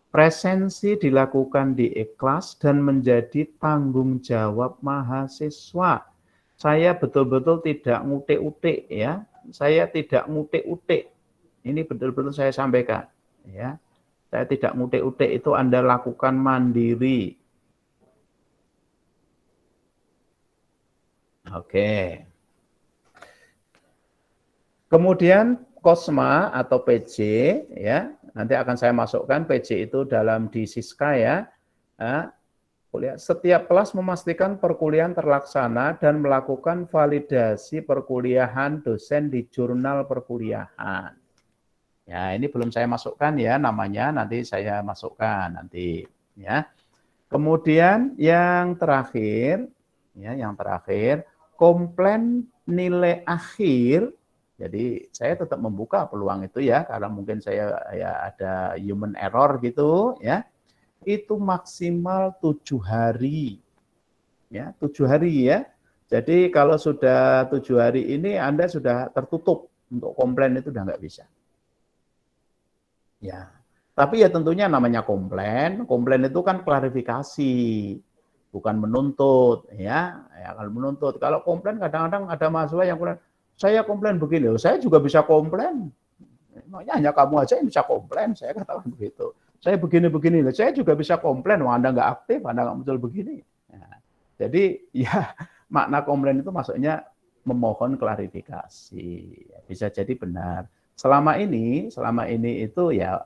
Presensi dilakukan di ikhlas dan menjadi tanggung jawab mahasiswa. Saya betul-betul tidak ngutik-utik ya. Saya tidak ngutik-utik. Ini betul-betul saya sampaikan, ya. Saya tidak ngutik-utik, itu Anda lakukan mandiri. Oke. Kemudian KOSMA atau PJ, ya. Nanti akan saya masukkan PJ itu dalam di Siska ya. Setiap kelas memastikan perkuliahan terlaksana dan melakukan validasi perkuliahan dosen di jurnal perkuliahan. Ya, ini belum saya masukkan ya namanya, nanti saya masukkan nanti ya. Kemudian yang terakhir komplain nilai akhir. Jadi saya tetap membuka peluang itu ya, karena mungkin saya ya ada human error gitu ya. Itu maksimal 7 hari. Ya, 7 hari ya. Jadi kalau sudah 7 hari ini Anda sudah tertutup untuk komplain, itu udah nggak bisa. Ya. Tapi ya tentunya namanya komplain itu kan klarifikasi, bukan menuntut ya. Ya kalau menuntut, kalau komplain kadang-kadang ada mahasiswa yang komplain, saya komplain begini, saya juga bisa komplain. Makanya hanya kamu aja yang bisa komplain, saya katakan begitu. Saya begini-begini, saya juga bisa komplain, Anda nggak aktif, Anda nggak muncul begini. Ya. Jadi ya makna komplain itu maksudnya memohon klarifikasi. Bisa jadi benar. Selama ini itu ya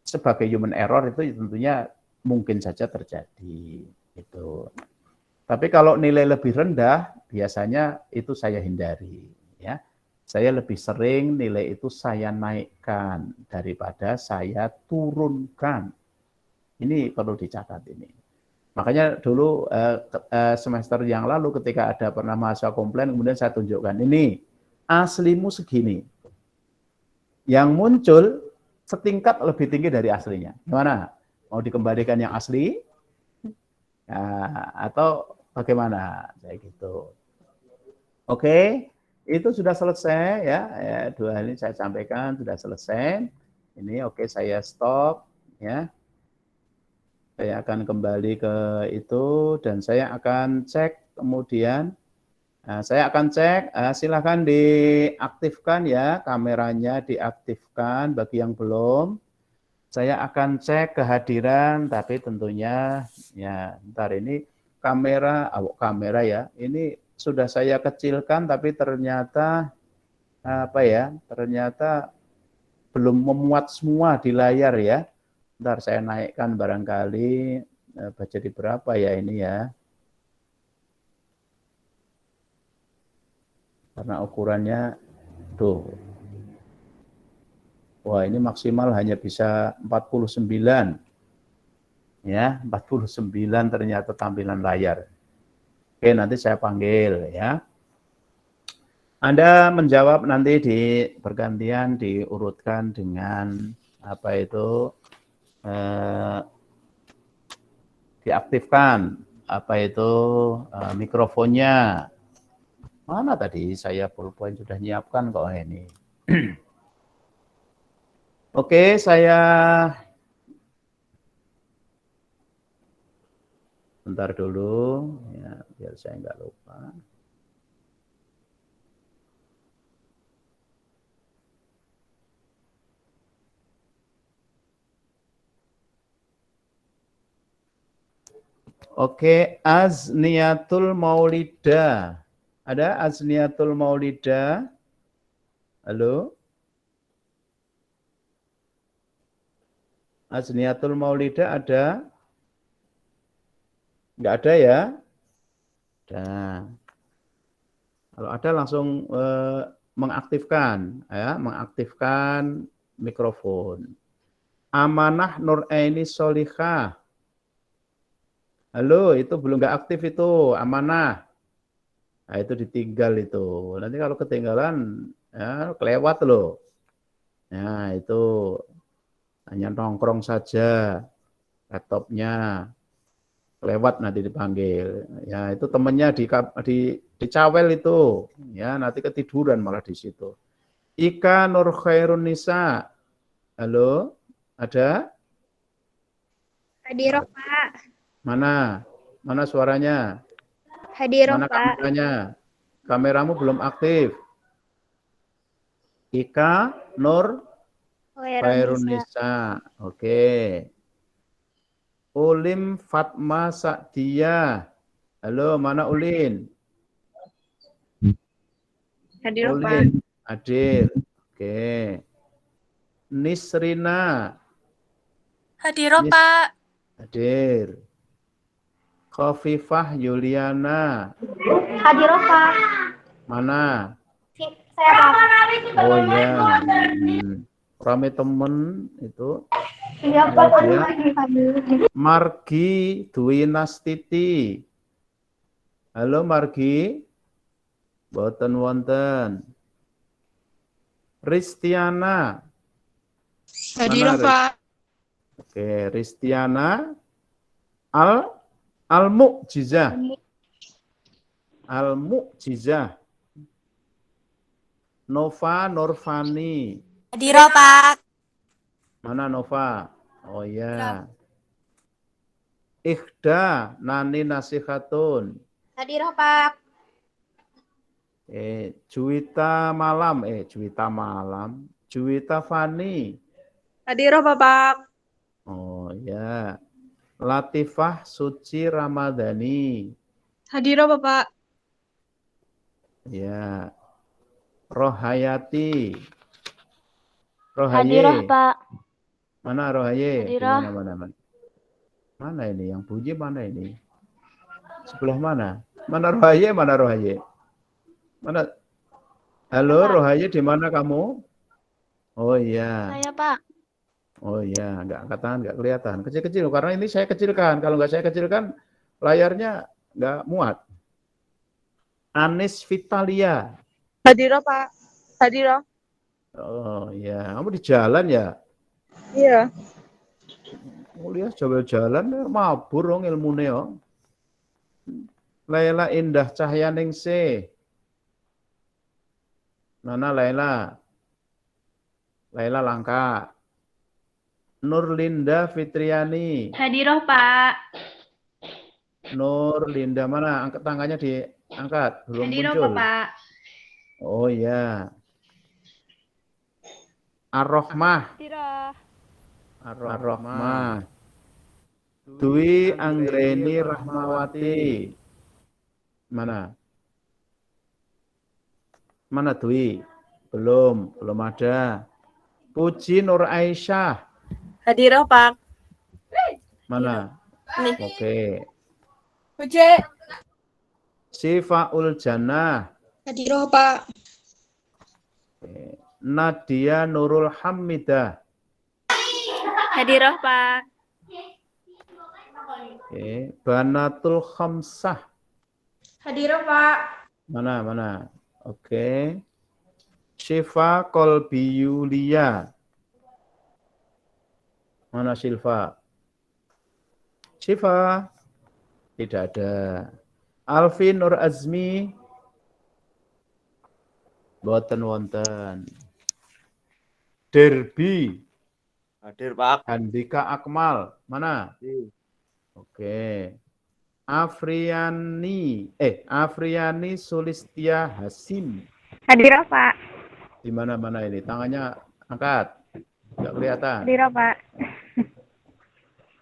sebagai human error itu tentunya mungkin saja terjadi gitu. Tapi kalau nilai lebih rendah biasanya itu saya hindari ya. Saya lebih sering nilai itu saya naikkan daripada saya turunkan. Ini perlu dicatat ini. Makanya dulu semester yang lalu ketika ada pernah mahasiswa komplain, kemudian saya tunjukkan ini aslimu segini. Yang muncul setingkat lebih tinggi dari aslinya. Gimana? Mau dikembalikan yang asli? Atau bagaimana? Kayak gitu. Oke, itu sudah selesai ya. 2 hal ini saya sampaikan sudah selesai. Ini oke, saya stop ya. Saya akan kembali ke itu dan saya akan cek kemudian. Saya akan cek, silakan diaktifkan ya, kameranya diaktifkan bagi yang belum. Saya akan cek kehadiran, tapi tentunya ya ntar ini kamera ya, ini sudah saya kecilkan tapi ternyata ternyata belum memuat semua di layar ya. Ntar saya naikkan barangkali jadi berapa ya ini ya. Karena ukurannya tuh. Wah, ini maksimal hanya bisa 49. Ya, 49 ternyata tampilan layar. Oke, nanti saya panggil ya. Anda menjawab nanti bergantian diurutkan dengan diaktifkan mikrofonnya. Mana tadi saya PowerPoint sudah nyiapkan kok ini. Oke, saya bentar dulu ya, biar saya nggak lupa. Oke, Azniatul Maulida. Ada Azniatul Maulida? Halo? Azniatul Maulida ada? Enggak ada ya? Ada. Kalau ada langsung mengaktifkan ya, mengaktifkan mikrofon. Amanah Nur Aini Solihah. Halo, itu belum enggak aktif itu, Amanah. Nah, itu ditinggal itu. Nanti kalau ketinggalan ya kelewat loh. Nah, itu hanya nongkrong saja laptopnya. Lewat nanti dipanggil. Ya, itu temannya dicawel itu. Ya, nanti ketiduran malah di situ. Ika Nur Khairun Nisa. Halo? Ada? Hadir, Pak. Mana? Mana suaranya? Hadir, Mana Pak. kameranya? Kameramu belum aktif. Ika Nur Khairun Nisa. Oke. Ulim Fatma Sa'diyah. Halo, mana Ulin? Hadir, Pak. Ulin, hadir. Oke. Nisrina. Hadir, Pak. Hadir. Khofifah Yuliana. Hadirah, Pak. Mana? Saya, Pak. Oh ya. Rame temen itu. Iya, Pak. Kemudian Margi Dwi Nastiti. Halo Margi. Boten wonten. Ristiana. Hadirah, Pak. Oke, Ristiana Al-Mu'jizah. Al-Mu'jizah. Nova Nurfani. Hadirah, Pak. Mana Nova? Oh ya. Ikhda Nani Nasihatun. Hadirah, Pak. Juwita Malam. Juwita Fani. Hadirah, Bapak. Oh ya. Latifah Suci Ramadhani. Hadirah, Bapak. Ya. Rohayati. Hadirah, Rohaye. Pak. Mana Rohaye? Di Hadirah. mana? Mana ini? Yang bunyi mana ini? Sebelah mana? Mana Rohaye? Mana Rohaye? Mana? Halo, Pak. Rohaye, di mana kamu? Oh iya. Saya, Pak. Oh iya, nggak angkat tangan, nggak kelihatan. Kecil-kecil, karena ini saya kecilkan. Kalau nggak saya kecilkan, layarnya nggak muat. Anis Vitalia. Hadirah, Pak. Hadirah. Oh iya, kamu di jalan ya? Iya. Mulia coba jalan, mabur dong ilmune yo. Laila Indah Cahyaningsih. Mana Laila? Laila Langka. Nurlinda Fitriani. Hadirah, Pak. Nurlinda mana? Angkat tangannya diangkat. Belum Hadirah, muncul. Pak. Oh iya. Ar-Rahmah. Hadirah. Ar-Rahmah. Dwi Anggreni Rahmawati. Mana? Mana Dwi? Belum ada. Puji Nur Aisyah. Hadirah, Pak. Mana? Nih. Oke. Puji. Sifaul Jannah. Hadirah, Pak. Oke. Nadia Nurul Hamidah. Hadirah, Pak. Oke. Banatul Khamsah. Hadirah, Pak. Mana? Oke. Syifa Kolbi Yulia. Mana Syifa? Syifa. Tidak ada. Alfi Nur Azmi. Boten wonten. Derby. Hadir, Pak. Handika Akmal. Mana? Oke. Afriani Sulistia Hasim. Hadirah, Pak. Di mana ini? Tangannya angkat. Enggak kelihatan. Hadirah, Pak.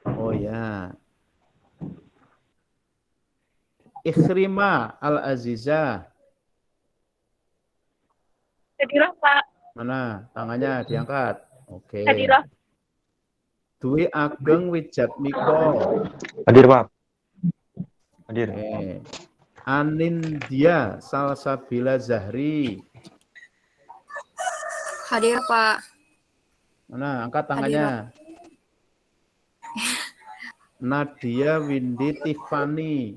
Oh ya. Ikhrima Al-Azizah. Hadirah, Pak. Mana? Tangannya diangkat. Oke. Hadirah. Dwi Ageng Wijatmiko. Hadir, Pak. Hadir. Oke. Anindya Salsabila Zahri. Hadirah, Pak. Mana? Angkat tangannya. Nadia Windy Tiffany.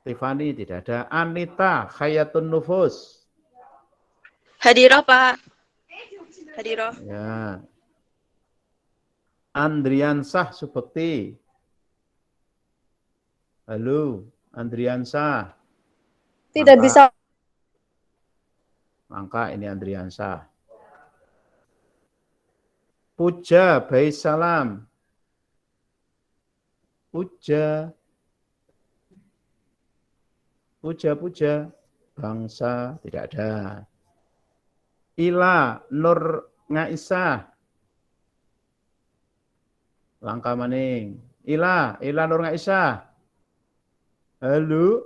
Tiffany tidak ada. Anita Khayatun Nufus. Hadirah, Pak. Hadirah. Ya. Andriansah Subekti. Halo, Andriansah. Tidak Angka. bisa. Angka ini Andriansah. Puja Baisalam. Puja. Bangsa tidak ada. Ila Nur Ngaisah. Langka maning. Ila Nur Ngaisah. Halo.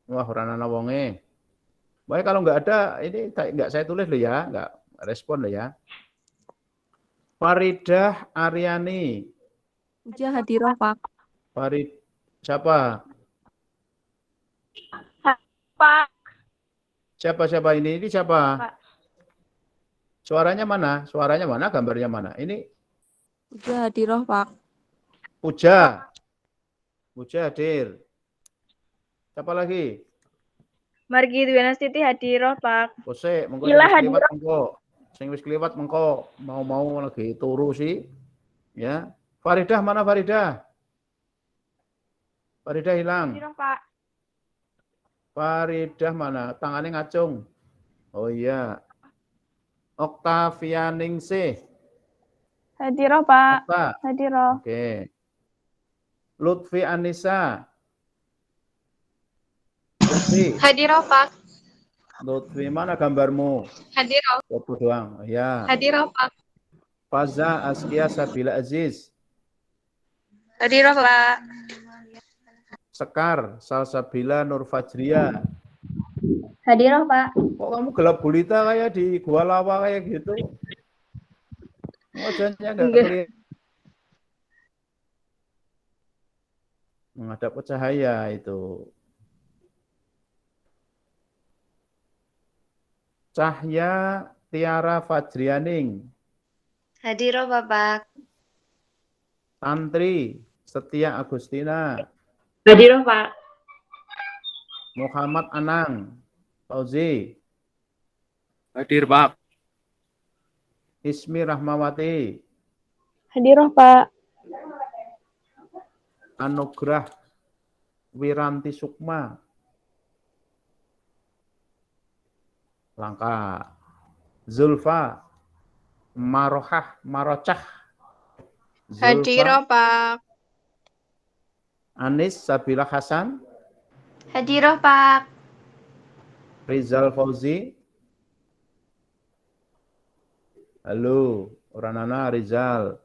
Wah, ora ana wonge. Baik, kalau nggak ada, ini nggak saya tulis loh ya, nggak respon loh ya. Faridah Aryani. Puja Hadiroh, Pak. Farid siapa? Pak. Siapa ini? Ini siapa? Pak. Suaranya mana? Suaranya mana? Gambarnya mana? Ini Puja Hadiroh, Pak. Puja. Puja hadir. Siapa lagi? Margi Dwianastiti Hadiroh, Pak. Kose, mengko Ila sing wis kliwat Hadiroh. mengko. Sing wis kliwat mengko mau lagi turu sih. Ya. Faridah mana Faridah? Faridah hilang. Hadiroh, Pak. Faridah mana? Tangannya ngacung. Oh iya. Oktavianingsih. Hadiroh, Pak. Okta. Hadiroh. Oke. Lutfi Anissa. Lutfi. Hadiroh, Pak. Lutfi mana gambarmu? Hadiroh. Foto doang. Ya. Hadiroh, Pak. Faza Askia Sabila Aziz. Hadiroh, Pak. Sekar Salsabila Nur Fajria. Hadiroh, Pak. Kok kamu gelap gulita kayak di gua lawa kayak gitu? Wajahnya nggak kelihatan. Menghadap ke cahaya itu. Cahya Tiara Fajrianing. Hadiroh, Bapak. Santri Setia Agustina. Hadiroh, Pak. Muhammad Anang. Fauzi. Hadir, Pak. Ismi Rahmawati. Hadiroh, Pak. Anugrah Wiranti Sukma. Langka. Zulfa Marocah. Hadiroh, Pak. Anis Sabila Hasan. Hadiroh, Pak. Rizal Fauzi. Halo, Ranana Rizal.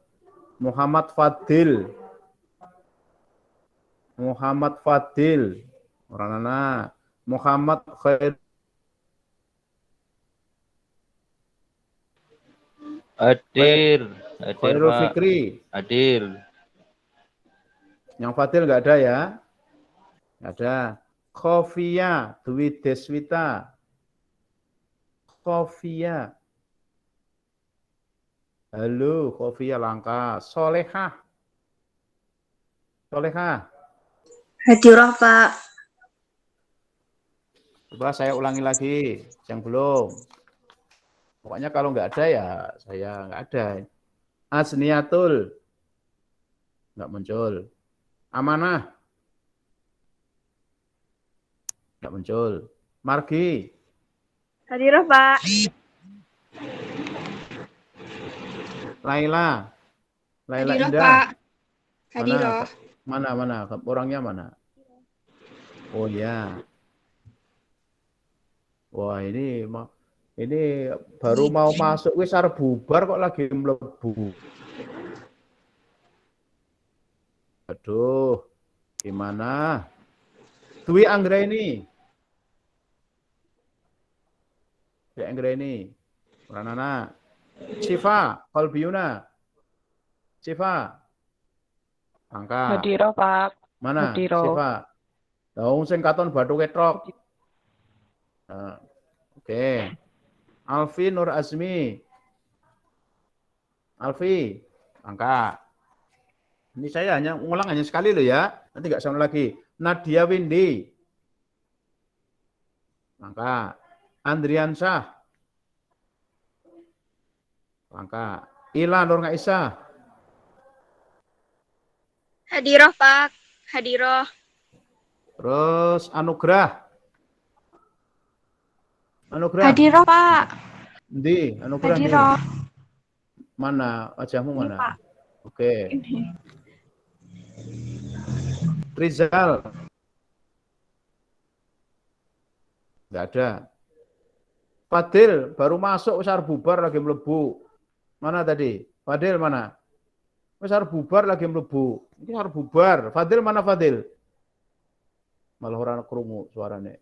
Muhammad Fadil. Ranana. Muhammad Khair. Hadir. Khairul Pak. Fikri. Hadir. Yang Fadil nggak ada ya? Nggak ada. Khofia Dwi Deswita. Khofia. Halo, Khofia langka. Solehah. Hadiroh, Pak. Coba saya ulangi lagi, yang belum. Pokoknya kalau nggak ada ya saya nggak ada. Asniatul. Nggak muncul. Amanah. Nggak muncul. Margi. Hadiroh, Pak. Laila. Hadiroh, Indah. Pak. Hadiroh. Mana? Orangnya mana? Oh ya. Wah, ini baru mau masuk wis arep bubar kok lagi mlebu. Aduh. Gimana? Dwi Anggraini. Ranana. Siva Kolbiuna. Siva. Angka. Hadiroh, Pak. Mana? Hadiroh. Siva. Daung sing katon bathu ketrok. Nah, oke. Alfi Nur Azmi. Alfi. Angka. Ini saya ulang hanya sekali loh ya. Nanti nggak sama lagi. Nadia Windy. Angka. Andriansyah. Angka. Ila Nur Ngaisa. Hadiroh, Pak. Hadiroh. Terus Anugrah. Hadiroh, Pak. Ndi? Anugrah ndi? Hadiroh. Mana? Wajahmu mana? Pak. Oke. Rizal. Nggak ada. Fadil baru masuk wis arep bubar lagi mlebu. Mana tadi? Fadil mana? Wis arep bubar lagi mlebu. Ini arep bubar. Fadil mana Fadil? Malah ora krungu suarane.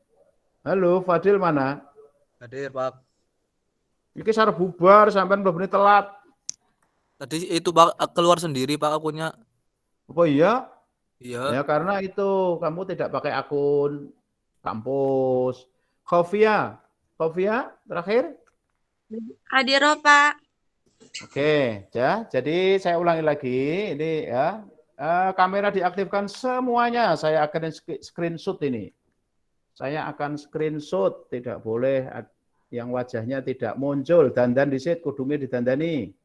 Halo, Fadil mana? Hadir, Pak. Iki arep bubar sampean mlebu telat. Tadi itu Pak keluar sendiri Pak akunnya. Oh iya? Iya. Ya karena itu kamu tidak pakai akun kampus. Khofia, Khofia terakhir. Hadir, Pak. Oke, ya. Jadi saya ulangi lagi, ini ya. Kamera diaktifkan semuanya. Saya akan screenshot ini. Saya akan screenshot, tidak boleh yang wajahnya tidak muncul. Dandan disit, kudungnya didandani.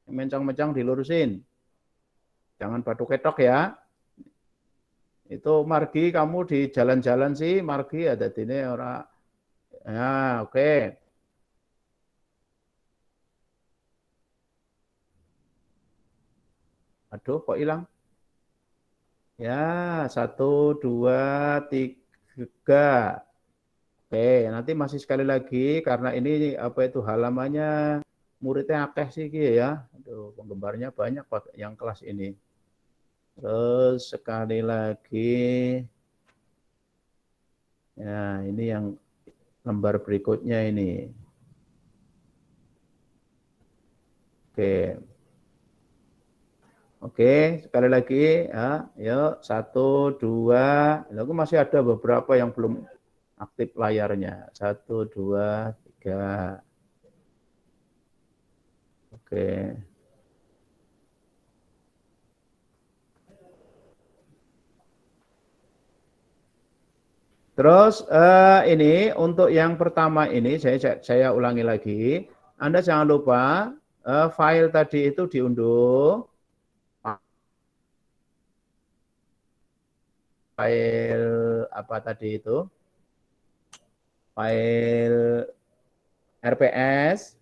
Mencang-mencang dilurusin. Jangan batu ketok ya. Itu margi kamu di jalan-jalan sih, margi ada di ini orang. Ya, oke. Aduh, kok hilang? Ya, 1, 2, 3. Oke, nanti masih sekali lagi karena ini apa itu halamannya muridnya akeh sih ya. Aduh, penggemarnya banyak Pak yang kelas ini. Terus sekali lagi. Ya, ini yang lembar berikutnya ini. Oke. Oke, sekali lagi ya, yuk 1, 2. Lalu masih ada beberapa yang belum aktif layarnya. 1, 2, 3. Oke. Terus ini untuk yang pertama ini saya ulangi lagi. Anda jangan lupa file tadi itu diunduh. File apa tadi itu? File RPS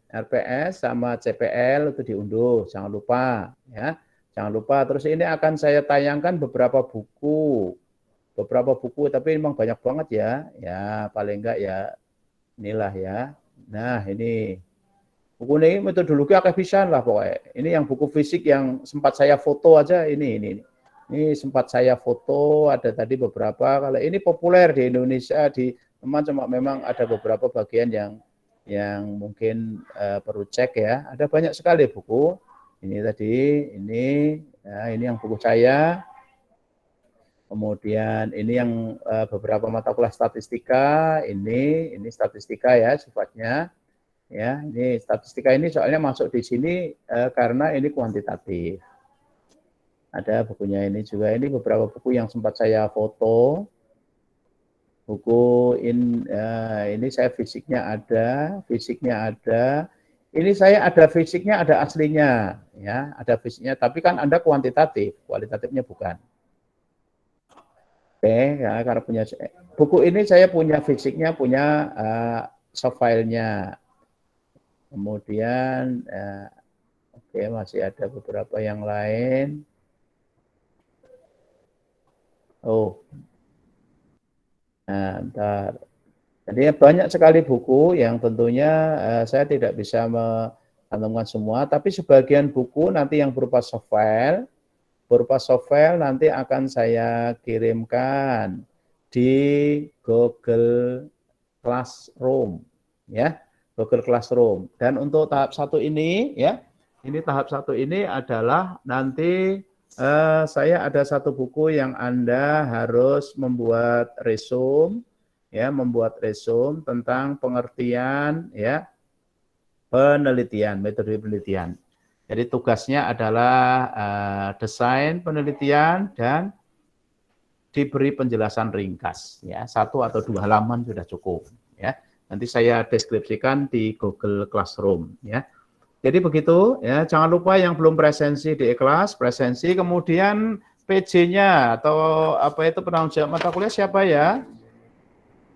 sama CPL itu diunduh, jangan lupa ya. Jangan lupa. Terus ini akan saya tayangkan beberapa buku. Tapi memang banyak banget ya. Ya, paling enggak ya inilah ya. Nah, ini buku ini metodologi akeh pisan lah pokoknya. Ini yang buku fisik yang sempat saya foto aja ini. Ini sempat saya foto, ada tadi beberapa. Kalau ini populer di Indonesia, di teman cuma memang ada beberapa bagian yang mungkin perlu cek ya. Ada banyak sekali buku. Ini tadi, ini yang buku saya. Kemudian ini yang beberapa mata kuliah statistika. Ini statistika ya sifatnya. Ya, ini statistika ini soalnya masuk di sini karena ini kuantitatif. Ada bukunya ini juga, ini beberapa buku yang sempat saya foto. Buku ini saya fisiknya ada. Ini saya ada fisiknya, ada aslinya, ya, ada fisiknya. Tapi kan Anda kuantitatif, kualitatifnya bukan. Oke, ya, karena punya buku ini saya punya fisiknya, punya soft file-nya. Kemudian, oke, masih ada beberapa yang lain. Oh, nah, bentar. Jadi banyak sekali buku yang tentunya saya tidak bisa mencantumkan semua, tapi sebagian buku nanti yang berupa soft file nanti akan saya kirimkan di Google Classroom, ya, Google Classroom. Dan untuk tahap 1 ini, ya, ini tahap 1 ini adalah nanti saya ada satu buku yang Anda harus membuat resume, ya, tentang pengertian, ya, penelitian, metode penelitian. Jadi tugasnya adalah desain penelitian dan diberi penjelasan ringkas, ya, 1 atau 2 halaman sudah cukup, ya. Nanti saya deskripsikan di Google Classroom, ya. Jadi begitu, ya. Jangan lupa yang belum presensi di ikhlas, presensi, kemudian PJ-nya atau apa itu penanggung jawab mata kuliah siapa ya?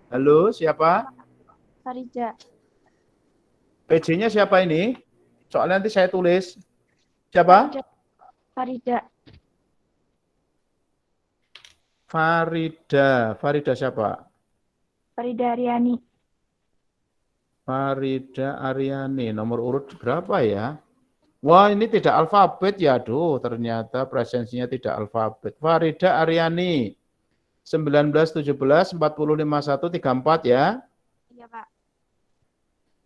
Halo, siapa? Farija. PJ-nya siapa ini? Soalnya nanti saya tulis. Siapa? Farija. Farida siapa? Farida Aryani. Farida Aryani, nomor urut berapa ya? Wah, ini tidak alfabet ya, aduh, ternyata presensinya tidak alfabet. Farida Aryani, 1917 4051 34 ya. Iya, Pak.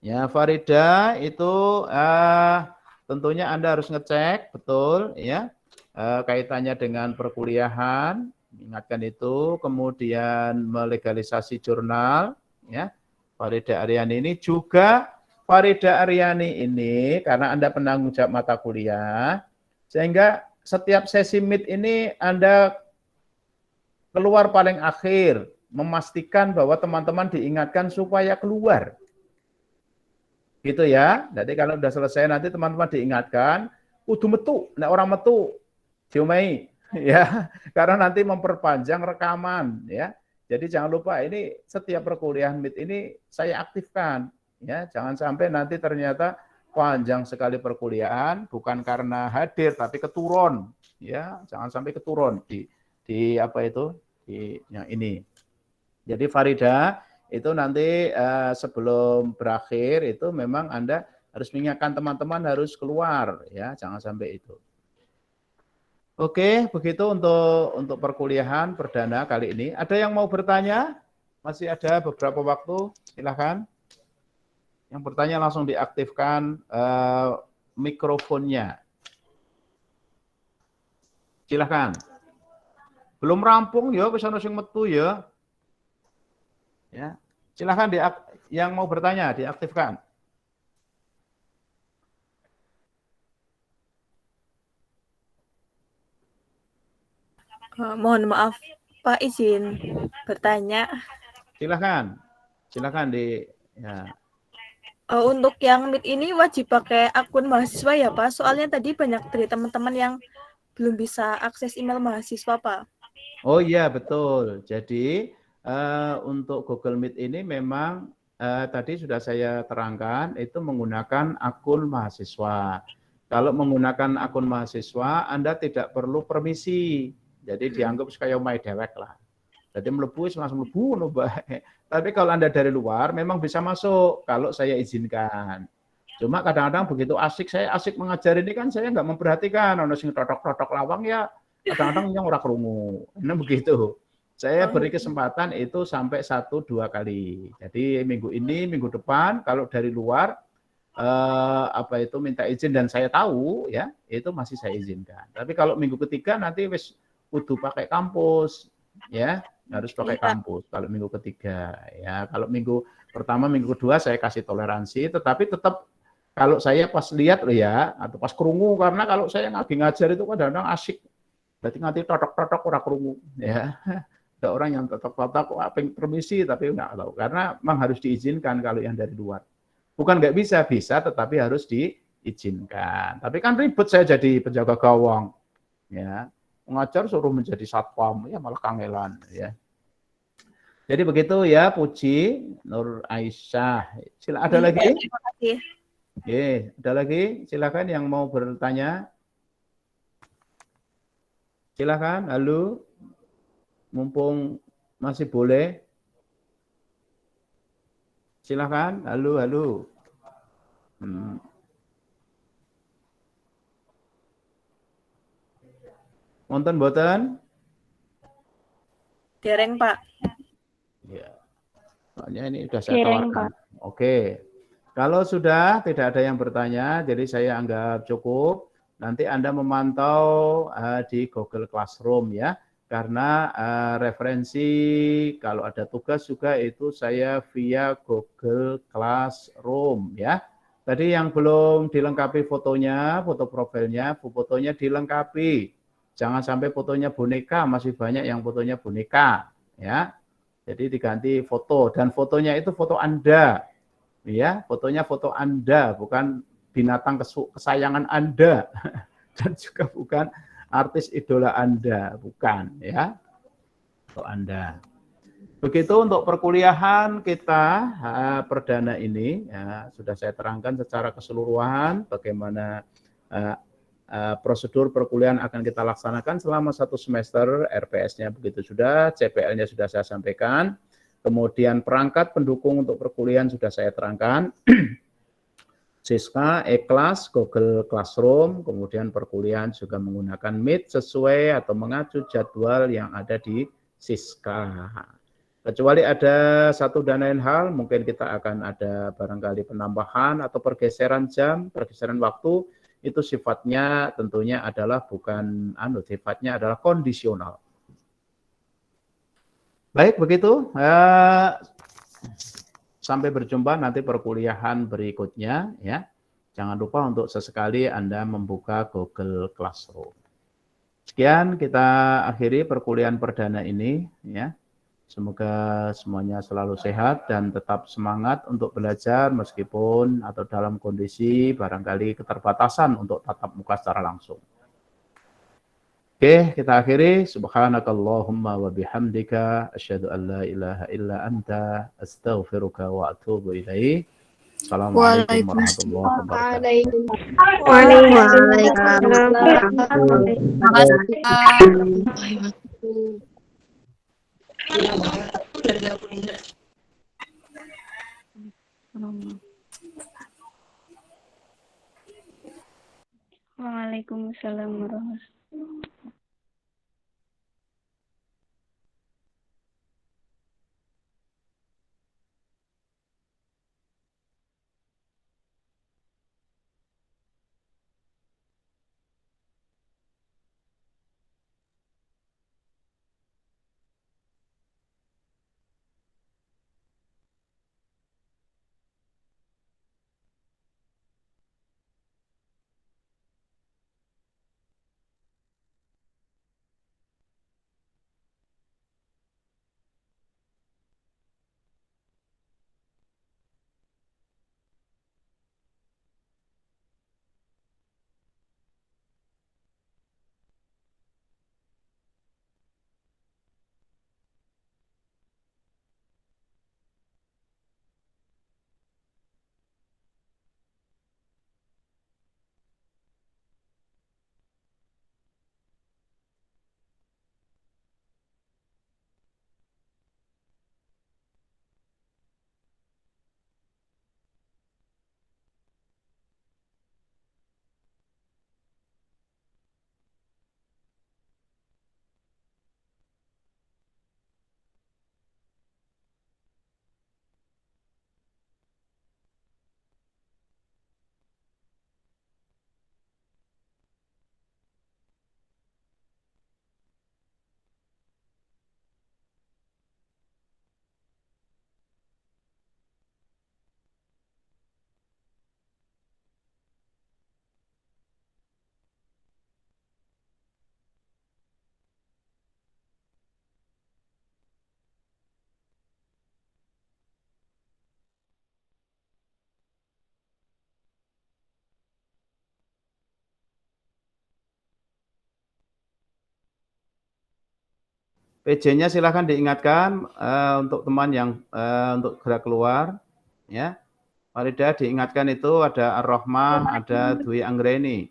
Ya, Farida itu tentunya Anda harus ngecek betul ya kaitannya dengan perkuliahan, ingatkan itu, kemudian melegalisasi jurnal ya. Farida Aryani ini juga Farida Aryani ini karena Anda penanggung jawab mata kuliah, sehingga setiap sesi meet ini Anda keluar paling akhir, memastikan bahwa teman-teman diingatkan supaya keluar. Gitu ya. Jadi kalau sudah selesai nanti teman-teman diingatkan, kudu metu, nek orang metu diomai ya. Karena nanti memperpanjang rekaman ya. Jadi jangan lupa ini setiap perkuliahan meet ini saya aktifkan ya. Jangan sampai nanti ternyata panjang sekali perkuliahan bukan karena hadir tapi keturun ya. Jangan sampai keturun di apa itu? Di yang ini. Jadi Farida itu nanti sebelum berakhir itu memang Anda harus mengingatkan teman-teman harus keluar ya, jangan sampai itu. Oke, begitu untuk perkuliahan perdana kali ini. Ada yang mau bertanya? Masih ada beberapa waktu, silakan. Yang bertanya langsung diaktifkan mikrofonnya. Silakan. Belum rampung ya, wis ana sing metu ya. Ya, silakan yang mau bertanya diaktifkan. Mohon maaf, Pak, izin bertanya. Silakan di ya. Untuk yang Meet ini wajib pakai akun mahasiswa ya, Pak? Soalnya tadi banyak dari teman-teman yang belum bisa akses email mahasiswa, Pak. Oh iya, betul. Jadi untuk Google Meet ini memang tadi sudah saya terangkan itu menggunakan akun mahasiswa. Kalau menggunakan akun mahasiswa, Anda tidak perlu permisi. Jadi dianggap kayak omai dewek lah. Jadi mlebu langsung mlebu Tapi kalau Anda dari luar memang bisa masuk kalau saya izinkan. Cuma kadang-kadang begitu saya asik mengajar ini kan saya nggak memperhatikan ono sing totok-totok lawang ya kadang-kadang yang ora krungu. Nah begitu. Saya beri kesempatan itu sampai 1-2 kali. Jadi minggu ini, minggu depan kalau dari luar apa itu minta izin dan saya tahu ya, itu masih saya izinkan. Tapi kalau minggu ketiga nanti wis kudu pakai kampus ya, harus pakai kampus kalau minggu ketiga ya. Kalau minggu pertama, minggu kedua saya kasih toleransi, tetapi tetap kalau saya pas lihat loh ya, atau pas kerungu, karena kalau saya lagi ngajar itu kadang-kadang asik. Berarti nanti totok-totok ora kerungu ya. Ada orang yang totok-totok permisi tapi enggak tahu. Karena memang harus diizinkan kalau yang dari luar. Bukan nggak bisa, tetapi harus diizinkan. Tapi kan ribet saya jadi penjaga gawang. Ya. Mengajar suruh menjadi satpam, ya malah kangelan ya. Jadi begitu ya, Puji, Nur Aisyah. Ada lagi? Terima kasih. Oke, ada lagi? Silakan yang mau bertanya. Silakan, halo. Mumpung masih boleh. Silakan, halo. Wonten boten? Dereng, Pak. Ya. Soalnya ini sudah saya Dereng, tawarkan. Oke. Kalau sudah tidak ada yang bertanya, jadi saya anggap cukup. Nanti Anda memantau di Google Classroom ya. Karena referensi kalau ada tugas juga itu saya via Google Classroom ya. Tadi yang belum dilengkapi fotonya, foto profilnya, fotonya dilengkapi. Jangan sampai fotonya boneka, masih banyak yang fotonya boneka, ya. Jadi diganti foto dan fotonya itu foto Anda, ya. Fotonya foto Anda, bukan binatang kesayangan Anda dan juga bukan artis idola Anda, bukan, ya. Foto Anda. Begitu untuk perkuliahan kita perdana ini, ya, sudah saya terangkan secara keseluruhan bagaimana prosedur perkuliahan akan kita laksanakan selama 1 semester, RPS-nya begitu sudah, CPL-nya sudah saya sampaikan, kemudian perangkat pendukung untuk perkuliahan sudah saya terangkan, Siska, E-Class, Google Classroom, kemudian perkuliahan juga menggunakan Meet sesuai atau mengacu jadwal yang ada di Siska. Kecuali ada satu dan lain hal, mungkin kita akan ada barangkali penambahan atau pergeseran jam, pergeseran waktu, itu sifatnya tentunya adalah bukan sifatnya adalah kondisional. Baik, begitu. Sampai berjumpa nanti perkuliahan berikutnya ya. Jangan lupa untuk sesekali Anda membuka Google Classroom. Sekian kita akhiri perkuliahan perdana ini ya. Semoga semuanya selalu sehat dan tetap semangat untuk belajar meskipun atau dalam kondisi barangkali keterbatasan untuk tatap muka secara langsung. Oke, kita akhiri. Subhanakallahumma wa bihamdika asyhadu an la ilaha illa anta astaghfiruka wa atubu ilaik. Assalamualaikum warahmatullahi wabarakatuh. Waalaikumsalam warahmatullahi wabarakatuh. PJ-nya silakan diingatkan untuk teman yang untuk gerak keluar ya. Farida diingatkan itu ada Ar-Rahman, ada Dwi Anggreni.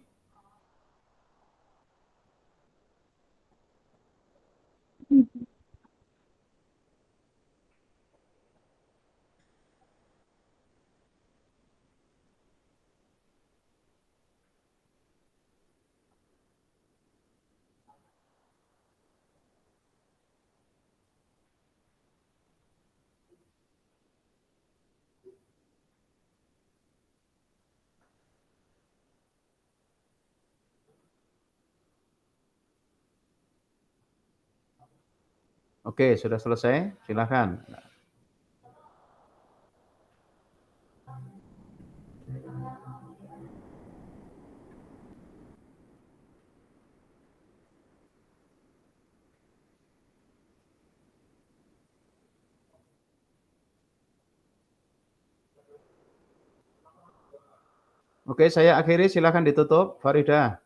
Oke, sudah selesai. Silakan. Oke, saya akhiri. Silakan ditutup, Farida.